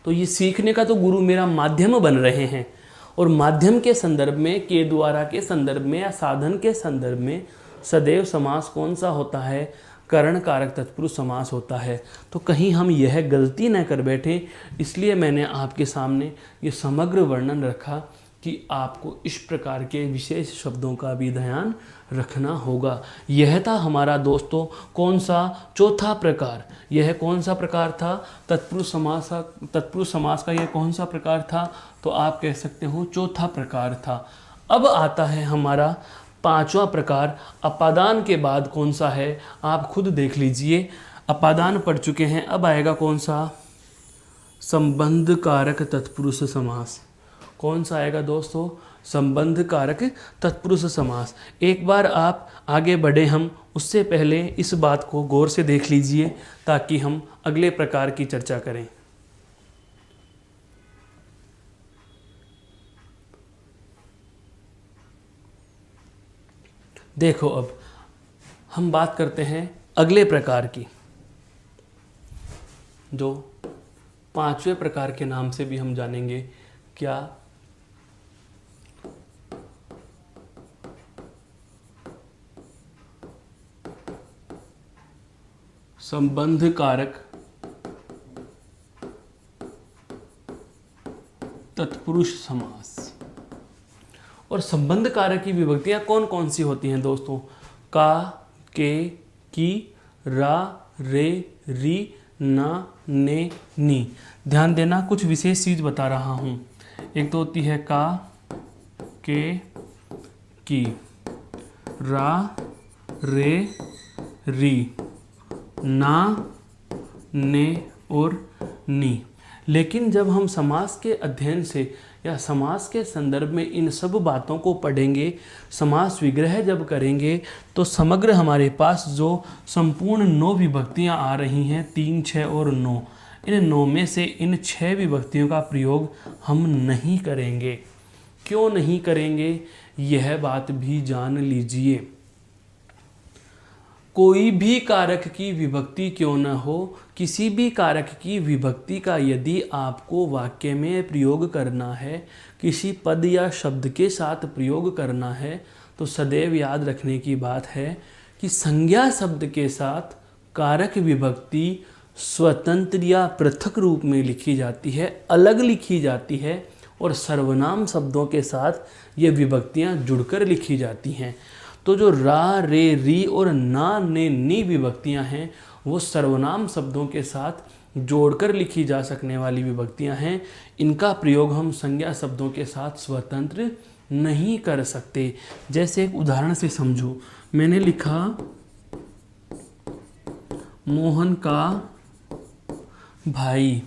तो ये सीखने का तो गुरु मेरा माध्यम बन रहे हैं। और माध्यम के संदर्भ में, के द्वारा के संदर्भ में या साधन के संदर्भ में सदैव समास कौन सा होता है? करण कारक तत्पुरुष समास होता है। तो कहीं हम यह गलती न कर बैठे, इसलिए मैंने आपके सामने ये समग्र वर्णन रखा कि आपको इस प्रकार के विशेष शब्दों का भी ध्यान रखना होगा। यह था हमारा दोस्तों कौन सा? चौथा प्रकार। यह कौन सा प्रकार था? तत्पुरुष समास। तत्पुरुष समास का यह कौन सा प्रकार था? तो आप कह सकते हो चौथा प्रकार था। अब आता है हमारा पांचवा प्रकार। अपादान के बाद कौन सा है? आप खुद देख लीजिए। अपादान पढ़ चुके हैं, अब आएगा कौन सा? संबंध कारक तत्पुरुष समास। कौन सा आएगा दोस्तों? संबंध कारक तत्पुरुष समास। एक बार आप आगे बढ़े हम, उससे पहले इस बात को गौर से देख लीजिए ताकि हम अगले प्रकार की चर्चा करें। देखो, अब हम बात करते हैं अगले प्रकार की, जो पांचवें प्रकार के नाम से भी हम जानेंगे। क्या? संबंध कारक तत्पुरुष समास। और संबंध कारक की विभक्तियां कौन कौन सी होती हैं दोस्तों? का, के, की, रा, रे, री, ना, ने, नी। ध्यान देना, कुछ विशेष चीज बता रहा हूं। एक तो होती है का, के, की, रा, रे, री, ना, ने और नी। लेकिन जब हम समास के अध्ययन से या समास के संदर्भ में इन सब बातों को पढ़ेंगे, समास विग्रह जब करेंगे, तो समग्र हमारे पास जो संपूर्ण 9 विभक्तियां आ रही हैं, 3, 6 और 9, इन 9 में से इन 6 विभक्तियों का प्रयोग हम नहीं करेंगे। क्यों नहीं करेंगे, यह बात भी जान लीजिए। कोई भी कारक की विभक्ति क्यों न हो, किसी भी कारक की विभक्ति का यदि आपको वाक्य में प्रयोग करना है, किसी पद या शब्द के साथ प्रयोग करना है, तो सदैव याद रखने की बात है कि संज्ञा शब्द के साथ कारक विभक्ति स्वतंत्र या पृथक रूप में लिखी जाती है, अलग लिखी जाती है, और सर्वनाम शब्दों के साथ ये विभक्तियाँ जुड़कर लिखी जाती हैं। तो जो रा, रे, री और ना, ने, नी विभक्तियां हैं, वो सर्वनाम शब्दों के साथ जोड़कर लिखी जा सकने वाली विभक्तियां हैं। इनका प्रयोग हम संज्ञा शब्दों के साथ स्वतंत्र नहीं कर सकते। जैसे एक उदाहरण से समझो, मैंने लिखा मोहन का भाई,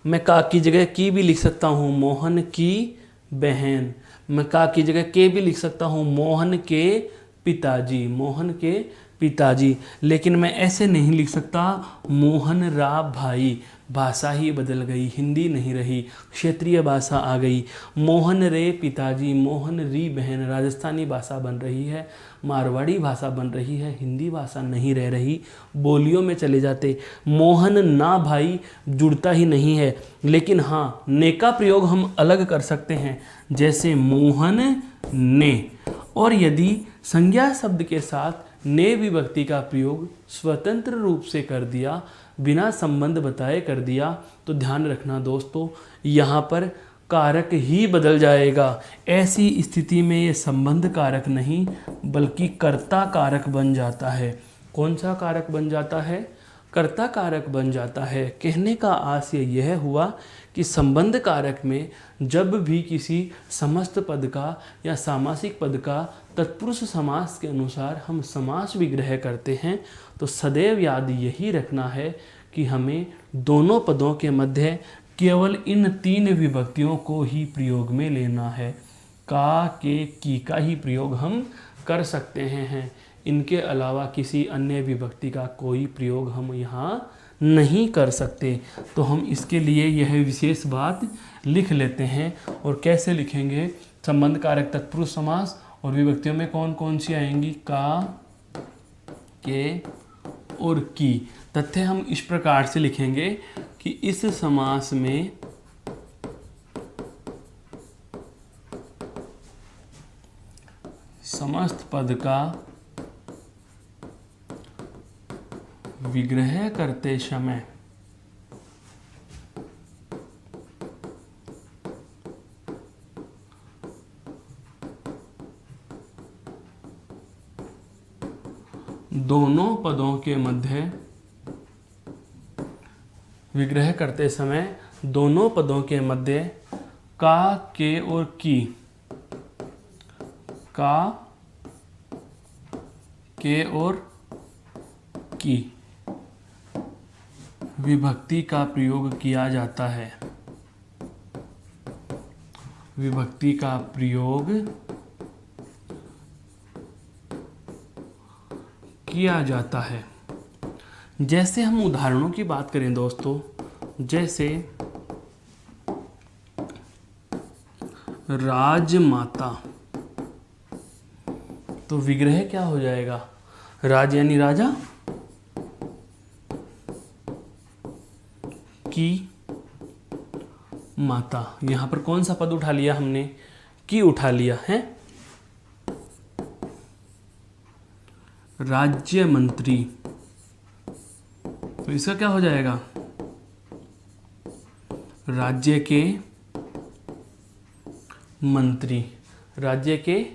मैं का की जगह की भी लिख सकता हूँ, मोहन की बहन। मैं का की जगह के भी लिख सकता हूँ, मोहन के पिताजी, मोहन के पिताजी। लेकिन मैं ऐसे नहीं लिख सकता, मोहन रा भाई। भाषा ही बदल गई, हिंदी नहीं रही, क्षेत्रीय भाषा आ गई। मोहन रे पिताजी, मोहन री बहन, राजस्थानी भाषा बन रही है, मारवाड़ी भाषा बन रही है, हिंदी भाषा नहीं रह रही, बोलियों में चले जाते। मोहन ना भाई जुड़ता ही नहीं है। लेकिन हाँ, ने का प्रयोग हम अलग कर सकते हैं, जैसे मोहन ने। और यदि संज्ञा शब्द के साथ ने विभक्ति का प्रयोग स्वतंत्र रूप से कर दिया, बिना संबंध बताए कर दिया, तो ध्यान रखना दोस्तों, यहाँ पर कारक ही बदल जाएगा। ऐसी स्थिति में ये संबंध कारक नहीं बल्कि कर्ता कारक बन जाता है। कौन सा कारक बन जाता है? कर्ता कारक बन जाता है। कहने का आशय यह हुआ कि संबंध कारक में जब भी किसी समस्त पद का या सामासिक पद का तत्पुरुष समास के अनुसार हम समास विग्रह करते हैं, तो सदैव याद यही रखना है कि हमें दोनों पदों के मध्य केवल इन 3 विभक्तियों को ही प्रयोग में लेना है। का, के, की का ही प्रयोग हम कर सकते हैं। इनके अलावा किसी अन्य विभक्ति का कोई प्रयोग हम यहाँ नहीं कर सकते। तो हम इसके लिए यह विशेष बात लिख लेते हैं। और कैसे लिखेंगे? संबंध कारक तत्पुरुष समास, और विभक्तियों में कौन कौन सी आएंगी? का, के और की। तथ्य हम इस प्रकार से लिखेंगे कि इस समास में समस्त पद का विग्रह करते समय दोनों पदों के मध्य विग्रह करते समय दोनों पदों के मध्य का, के और की, का, के और की विभक्ति का प्रयोग किया जाता है। विभक्ति का प्रयोग किया जाता है। जैसे हम उदाहरणों की बात करें दोस्तों, जैसे राजमाता, तो विग्रह क्या हो जाएगा? राज यानी राजा, की माता। यहां पर कौन सा पद उठा लिया हमने? की उठा लिया है। राज्य मंत्री, तो इसका क्या हो जाएगा? राज्य के मंत्री, राज्य के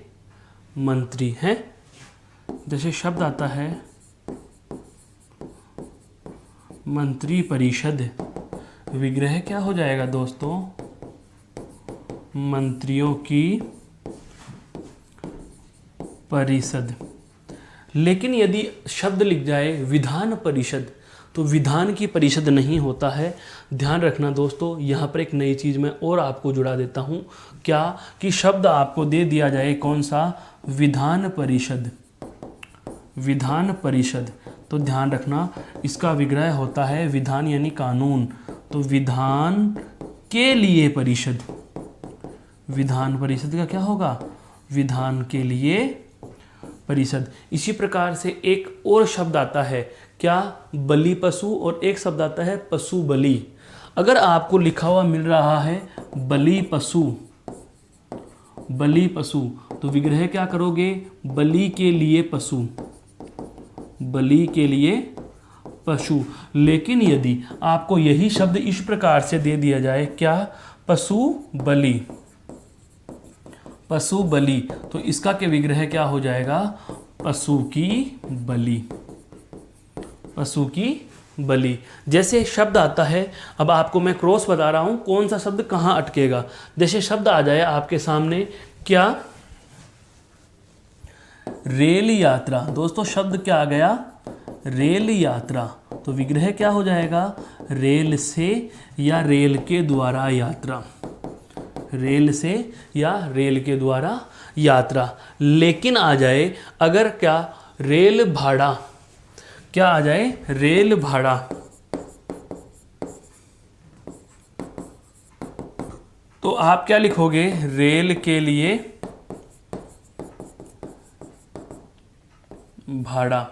मंत्री हैं। जैसे शब्द आता है मंत्री परिषद, विग्रह क्या हो जाएगा दोस्तों? मंत्रियों की परिषद। लेकिन यदि शब्द लिख जाए विधान परिषद, तो विधान की परिषद नहीं होता है। ध्यान रखना दोस्तों, यहाँ पर एक नई चीज़ मैं और आपको जुड़ा देता हूँ। क्या कि शब्द आपको दे दिया जाए कौन सा, विधान परिषद। विधान परिषद, तो ध्यान रखना इसका विग्रह होता है विधान यानी कानून। तो विधान के लिए परिषद, विधान परिषद का क्या होगा, विधान के लिए परिषद। इसी प्रकार से एक और शब्द आता है क्या, बलि पशु, और एक शब्द आता है पशु बलि। अगर आपको लिखा हुआ मिल रहा है बलि पशु, बलि पशु, तो विग्रह क्या करोगे, बलि के लिए पशु, बलि के लिए पशु। लेकिन यदि आपको यही शब्द इस प्रकार से दे दिया जाए क्या, पशु बलि, पशु बलि, तो इसका के विग्रह क्या हो जाएगा, पशु की बलि, पशु की बलि। जैसे शब्द आता है, अब आपको मैं क्रॉस बता रहा हूं कौन सा शब्द कहां अटकेगा। जैसे शब्द आ जाए आपके सामने क्या, रेल यात्रा। दोस्तों शब्द क्या आ गया, रेल यात्रा, तो विग्रह क्या हो जाएगा, रेल से या रेल के द्वारा यात्रा, रेल से या रेल के द्वारा यात्रा। लेकिन आ जाए अगर क्या, रेल भाड़ा, क्या आ जाए, रेल भाड़ा, तो आप क्या लिखोगे, रेल के लिए भाड़ा,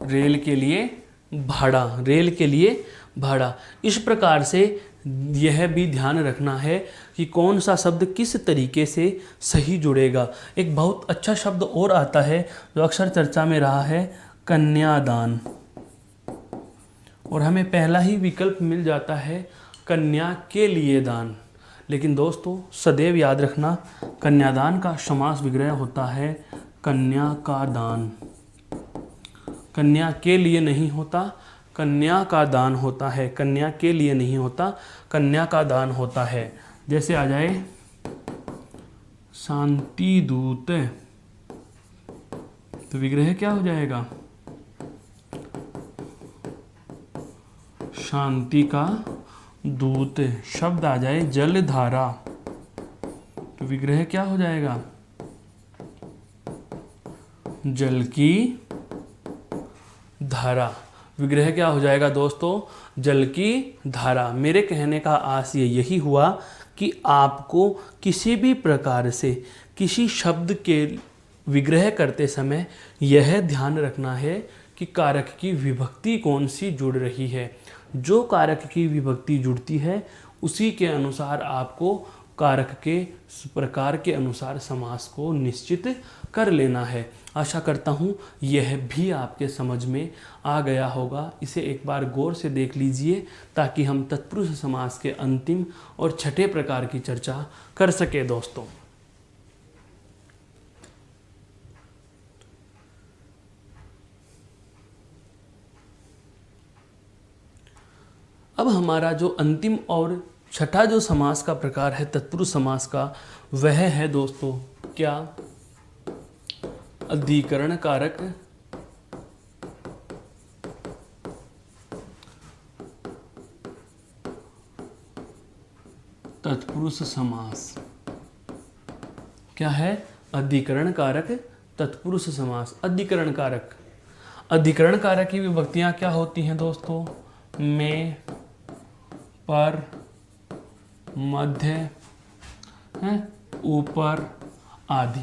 रेल के लिए भाड़ा, रेल के लिए भाड़ा। इस प्रकार से यह भी ध्यान रखना है कि कौन सा शब्द किस तरीके से सही जुड़ेगा। एक बहुत अच्छा शब्द और आता है जो अक्सर चर्चा में रहा है, कन्यादान, और हमें पहला ही विकल्प मिल जाता है कन्या के लिए दान। लेकिन दोस्तों सदैव याद रखना, कन्यादान का समास विग्रह होता है कन्या का दान, कन्या के लिए नहीं होता, कन्या का दान होता है, कन्या के लिए नहीं होता, कन्या का दान होता है। जैसे आ जाए शांति दूत, तो विग्रह क्या हो जाएगा, शांति का दूत। शब्द आ जाए जलधारा, तो विग्रह क्या हो जाएगा, जल की धारा। विग्रह क्या हो जाएगा दोस्तों, जल की धारा। मेरे कहने का आशय यही हुआ कि आपको किसी भी प्रकार से किसी शब्द के विग्रह करते समय यह ध्यान रखना है कि कारक की विभक्ति कौन सी जुड़ रही है। जो कारक की विभक्ति जुड़ती है उसी के अनुसार आपको कारक के प्रकार के अनुसार समास को निश्चित कर लेना है। आशा करता हूँ यह भी आपके समझ में आ गया होगा। इसे एक बार गौर से देख लीजिए ताकि हम तत्पुरुष समास के अंतिम और छठे प्रकार की चर्चा कर सके दोस्तों। अब हमारा जो अंतिम और छठा जो समास का प्रकार है तत्पुरुष समास का, वह है दोस्तों क्या, अधिकरण कारक तत्पुरुष समास। क्या है, अधिकरण कारक तत्पुरुष समास। अधिकरण कारक, अधिकरण कारक की विभक्तियां क्या होती हैं दोस्तों, में, पर, मध्य, है, ऊपर आदि।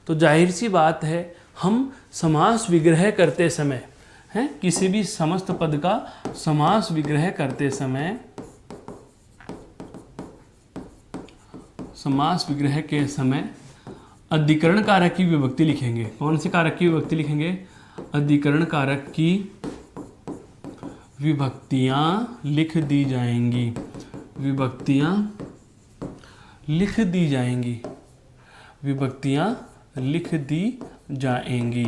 तो जाहिर सी बात है हम समास विग्रह करते समय, है, किसी भी समस्त पद का समास विग्रह करते समय, समास विग्रह के समय अधिकरण कारक की विभक्ति लिखेंगे। कौन से कारक की विभक्ति लिखेंगे, अधिकरण कारक की विभक्तियां लिख दी जाएंगी, विभक्तियां लिख दी जाएंगी, विभक्तियां लिख दी जाएंगी।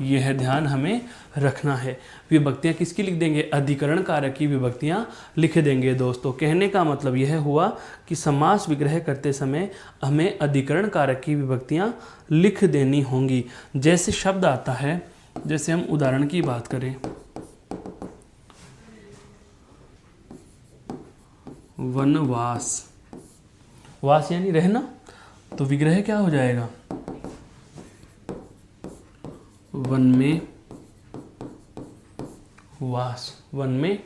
यह ध्यान हमें रखना है। विभक्तियां किसकी लिख देंगे, अधिकरण कारक की विभक्तियां लिख देंगे दोस्तों। कहने का मतलब यह हुआ कि समास विग्रह करते समय हमें अधिकरण कारक की विभक्तियां लिख देनी होंगी। जैसे शब्द आता है, जैसे हम उदाहरण की बात करें, वनवास, वास यानी रहना, तो विग्रह क्या हो जाएगा? वन में वास, वन में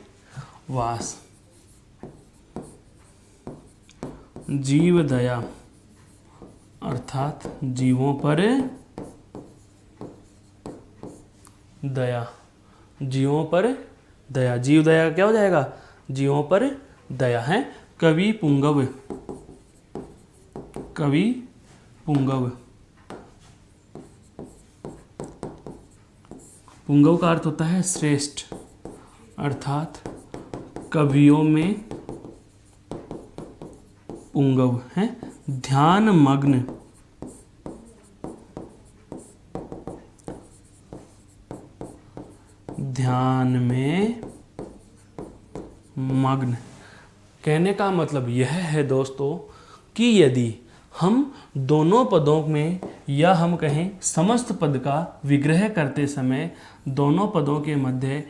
वास। जीव दया अर्थात जीवों पर दया, जीवों पर दया, जीव दया क्या हो जाएगा? जीवों पर दया है। कवि पुंगव, कवि पुंगव, पुंगव का अर्थ होता है श्रेष्ठ, अर्थात कवियों में पुंगव है। ध्यान मग्न, ध्यान में मग्न। कहने का मतलब यह है दोस्तों कि यदि हम दोनों पदों में या हम कहें समस्त पद का विग्रह करते समय दोनों पदों के मध्य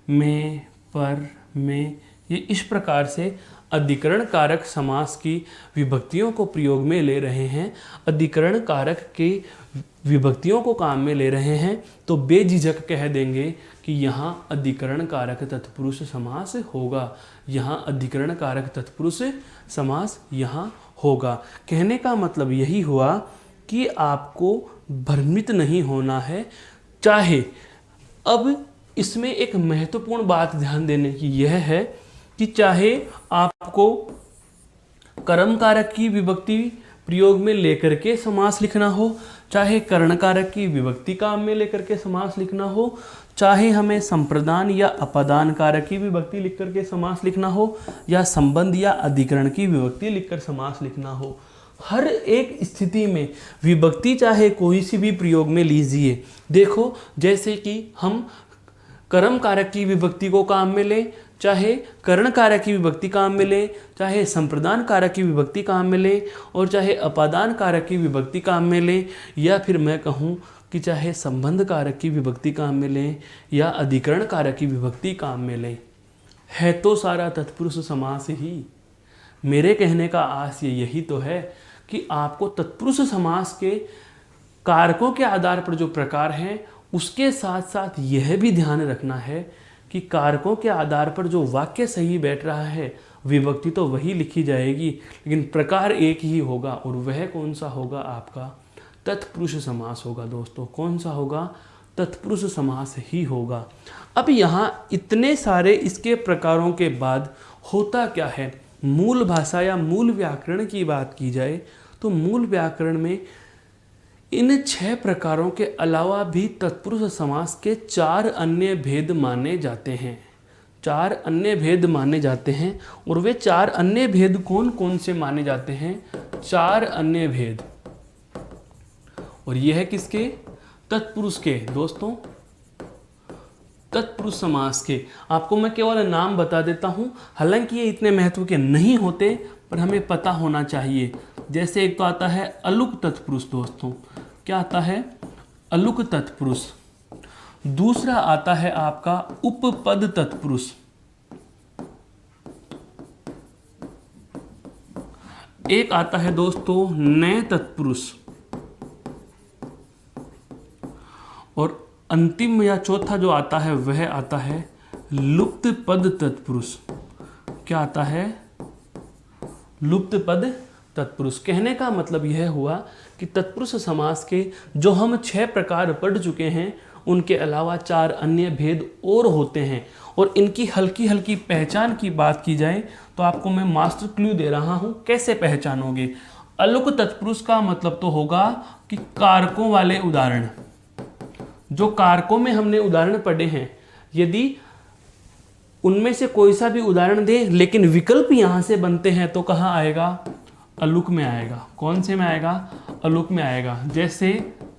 में, पर, में, ये इस प्रकार से अधिकरण कारक समास की विभक्तियों को प्रयोग में ले रहे हैं, अधिकरण कारक के विभक्तियों को काम में ले रहे हैं, तो बेझिझक कह देंगे कि यहाँ अधिकरण कारक तत्पुरुष समास होगा, यहाँ अधिकरण कारक तत्पुरुष समास यहाँ होगा। कहने का मतलब यही हुआ कि आपको भ्रमित नहीं होना है। चाहे अब इसमें एक महत्वपूर्ण बात ध्यान देने की यह है कि चाहे आपको कर्म कारक की विभक्ति प्रयोग में लेकर के समास लिखना हो, चाहे कर्ण कारक की विभक्ति काम में लेकर के समास लिखना हो, चाहे हमें संप्रदान या अपादान कारक की विभक्ति लिख करके समास लिखना हो, या संबंध या अधिकरण की विभक्ति लिखकर समास लिखना हो, हर एक स्थिति में विभक्ति चाहे कोई सी भी प्रयोग में लीजिए। देखो जैसे कि हम कर्म कारक की विभक्ति को काम में ले, चाहे कर्ण कारक की विभक्ति काम में ले, चाहे संप्रदान कारक की विभक्ति काम में ले, और चाहे अपादान कारक की विभक्ति काम में ले, या फिर मैं कहूँ कि चाहे संबंध कारक की विभक्ति काम में लें या अधिकरण कारक की विभक्ति काम में लें, है तो सारा तत्पुरुष समास ही। मेरे कहने का आशय यही तो है कि आपको तत्पुरुष समास के कारकों के आधार पर जो प्रकार हैं उसके साथ साथ यह भी ध्यान रखना है कि कारकों के आधार पर जो वाक्य सही बैठ रहा है विभक्ति तो वही लिखी जाएगी, लेकिन प्रकार एक ही होगा, और वह कौन सा होगा? आपका तत्पुरुष समास होगा दोस्तों। कौन सा होगा? तत्पुरुष समास ही होगा। अब यहाँ इतने सारे इसके प्रकारों के बाद होता क्या है? मूल भाषा या मूल व्याकरण की बात की जाए तो मूल व्याकरण में इन 6 प्रकारों के अलावा भी तत्पुरुष समास के 4 अन्य भेद माने जाते हैं। 4 अन्य भेद माने जाते हैं, और वे 4 अन्य भेद कौन कौन से माने जाते हैं? 4 अन्य भेद, और यह है किसके? तत्पुरुष के दोस्तों, तत्पुरुष समास के। आपको मैं केवल नाम बता देता हूं, हालांकि ये इतने महत्व के नहीं होते पर हमें पता होना चाहिए। जैसे एक तो आता है अलुक तत्पुरुष दोस्तों, क्या आता है? अलुक तत्पुरुष। दूसरा आता है आपका उपपद तत्पुरुष। एक आता है दोस्तों नए तत्पुरुष, और अंतिम या चौथा जो आता है वह आता है लुप्त पद तत्पुरुष। क्या आता है? लुप्त पद तत्पुरुष। कहने का मतलब यह हुआ कि तत्पुरुष समास के जो हम 6 प्रकार पढ़ चुके हैं उनके अलावा 4 अन्य भेद और होते हैं, और इनकी हल्की हल्की पहचान की बात की जाए तो आपको मैं मास्टर क्लू दे रहा हूं, कैसे पहचानोगे। अलुक तत्पुरुष का मतलब तो होगा कि कारकों वाले उदाहरण, जो कारकों में हमने उदाहरण पढ़े हैं, यदि उनमें से कोई सा भी उदाहरण दे लेकिन विकल्प यहां से बनते हैं तो कहाँ आएगा? अलुक में आएगा। कौन से में आएगा? अलुक में आएगा। जैसे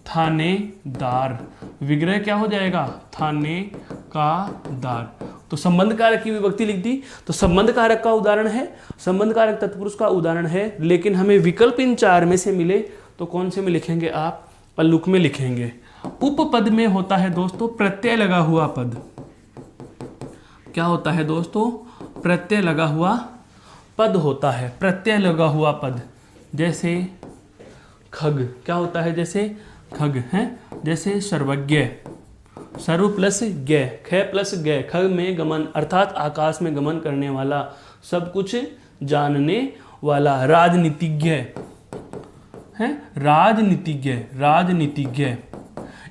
थानेदार, विग्रह क्या हो जाएगा? थाने का दार। तो संबंध कारक की विभक्ति लिख दी, तो संबंध कारक का उदाहरण है, संबंध कारक तत्पुरुष का उदाहरण है, लेकिन हमें विकल्प इन 4 में से मिले तो कौन से में लिखेंगे आप? अलुक में लिखेंगे। उपपद में होता है दोस्तों प्रत्यय लगा हुआ पद। क्या होता है दोस्तों? प्रत्यय लगा हुआ पद होता है, प्रत्यय लगा हुआ पद, जैसे खग, क्या होता है, जैसे खग है, जैसे सर्वज्ञ, सर्व प्लस ज्ञ, ख प्लस ज्ञ, खग में गमन अर्थात आकाश में गमन करने वाला, सब कुछ जानने वाला, राजनीतिज्ञ है, राजनीतिज्ञ, राजनीतिज्ञ।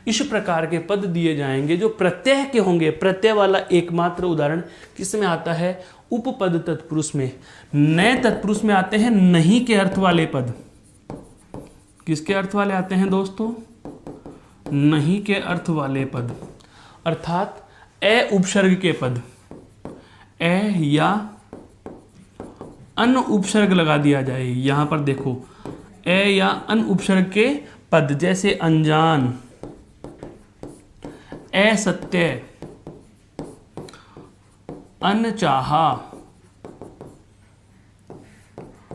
इस प्रकार के पद दिए जाएंगे जो प्रत्यय के होंगे। प्रत्यय वाला एकमात्र उदाहरण किसमें आता है, उपपद तत्पुरुष में। नए तत्पुरुष में आते हैं नहीं के अर्थ वाले पद। किसके अर्थ वाले आते हैं दोस्तों, नहीं के अर्थ वाले पद, अर्थात ए उपसर्ग के पद, ए या अन उपसर्ग लगा दिया जाए। यहां पर देखो, ए या अन उपसर्ग के पद, जैसे अनजान, असत्य, अनचाहा,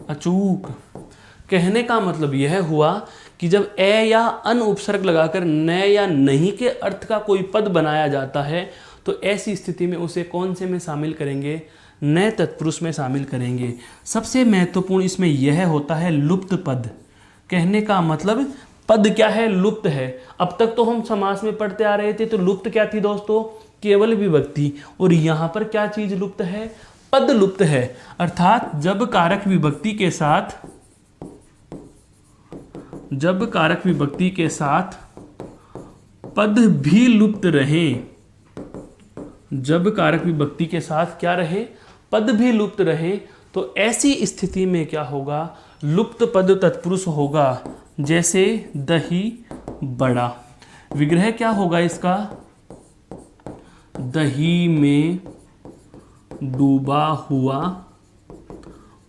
अचूक। कहने का मतलब यह हुआ कि जब ए या अन उपसर्ग लगाकर न या नहीं के अर्थ का कोई पद बनाया जाता है तो ऐसी स्थिति में उसे कौन से में शामिल करेंगे, नए तत्पुरुष में शामिल करेंगे। सबसे महत्वपूर्ण इसमें यह होता है लुप्त पद। कहने का मतलब पद क्या है, लुप्त है। अब तक तो हम समास में पढ़ते आ रहे थे, तो लुप्त क्या थी दोस्तों, केवल विभक्ति। और यहां पर क्या चीज लुप्त है, पद लुप्त है। अर्थात जब कारक विभक्ति के साथ, जब कारक विभक्ति के साथ पद भी लुप्त रहे, जब कारक विभक्ति के साथ क्या रहे, पद भी लुप्त रहे, तो ऐसी स्थिति में क्या होगा, लुप्त पद तत्पुरुष होगा। जैसे दही बड़ा, विग्रह क्या होगा इसका, दही में डूबा हुआ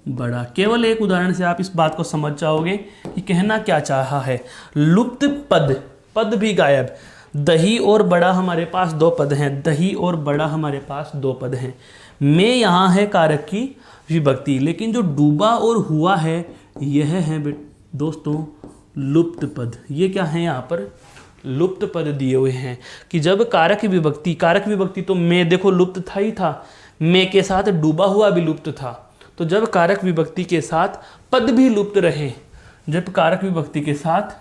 बड़ा। केवल एक उदाहरण से आप इस बात को समझ जाओगे कि कहना क्या चाहा है। लुप्त पद, पद भी गायब। दही और बड़ा हमारे पास दो पद हैं, दही और बड़ा हमारे पास दो पद हैं। में यहाँ है कारक की विभक्ति, लेकिन जो डूबा और हुआ है यह है दोस्तों लुप्त पद। ये क्या है, यहाँ पर लुप्त पद दिए हुए हैं कि जब कारक विभक्ति, कारक विभक्ति तो में देखो लुप्त था ही था, में के साथ डूबा हुआ भी लुप्त था। तो जब कारक विभक्ति के साथ पद भी लुप्त रहे, जब कारक विभक्ति के साथ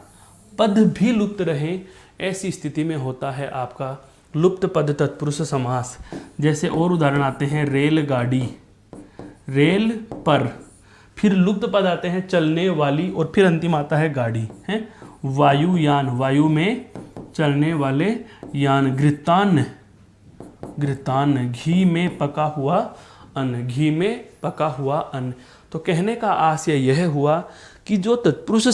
पद भी लुप्त रहे, ऐसी स्थिति में होता है आपका लुप्त पद तत्पुरुष समास। जैसे और उदाहरण आते हैं रेलगाड़ी, रेल पर, फिर लुप्त पद आते हैं चलने वाली, और फिर अंतिम आता है गाड़ी है। वायुयान, वायु में चलने वाले यान। घृतान्न, घृतान्न, घी में पका हुआ अन्न, घी में पका हुआ अन्न। तो कहने का आशय यह हुआ कि जो तत्पुरुष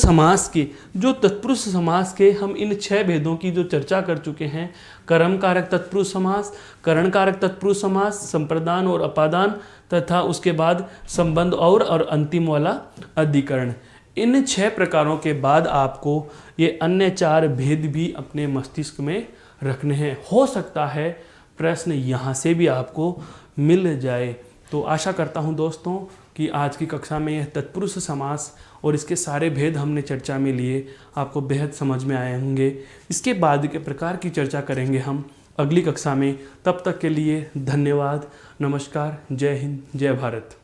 समास के हम इन 6 भेदों की जो चर्चा कर चुके हैं, कर्म कारक तत्पुरुष समास, करण कारक तत्पुरुष समास, संप्रदान और अपादान, तथा उसके बाद संबंध और अंतिम वाला अधिकरण। इन 6 प्रकारों के बाद आपको ये अन्य 4 भेद भी अपने मस्तिष्क में रखने हैं। हो सकता है प्रश्न यहाँ से भी आपको मिल जाए। तो आशा करता हूँ दोस्तों कि आज की कक्षा में यह तत्पुरुष समास और इसके सारे भेद हमने चर्चा में लिए, आपको बेहद समझ में आए होंगे। इसके बाद के प्रकार की चर्चा करेंगे हम अगली कक्षा में। तब तक के लिए धन्यवाद, नमस्कार, जय हिंद, जय भारत।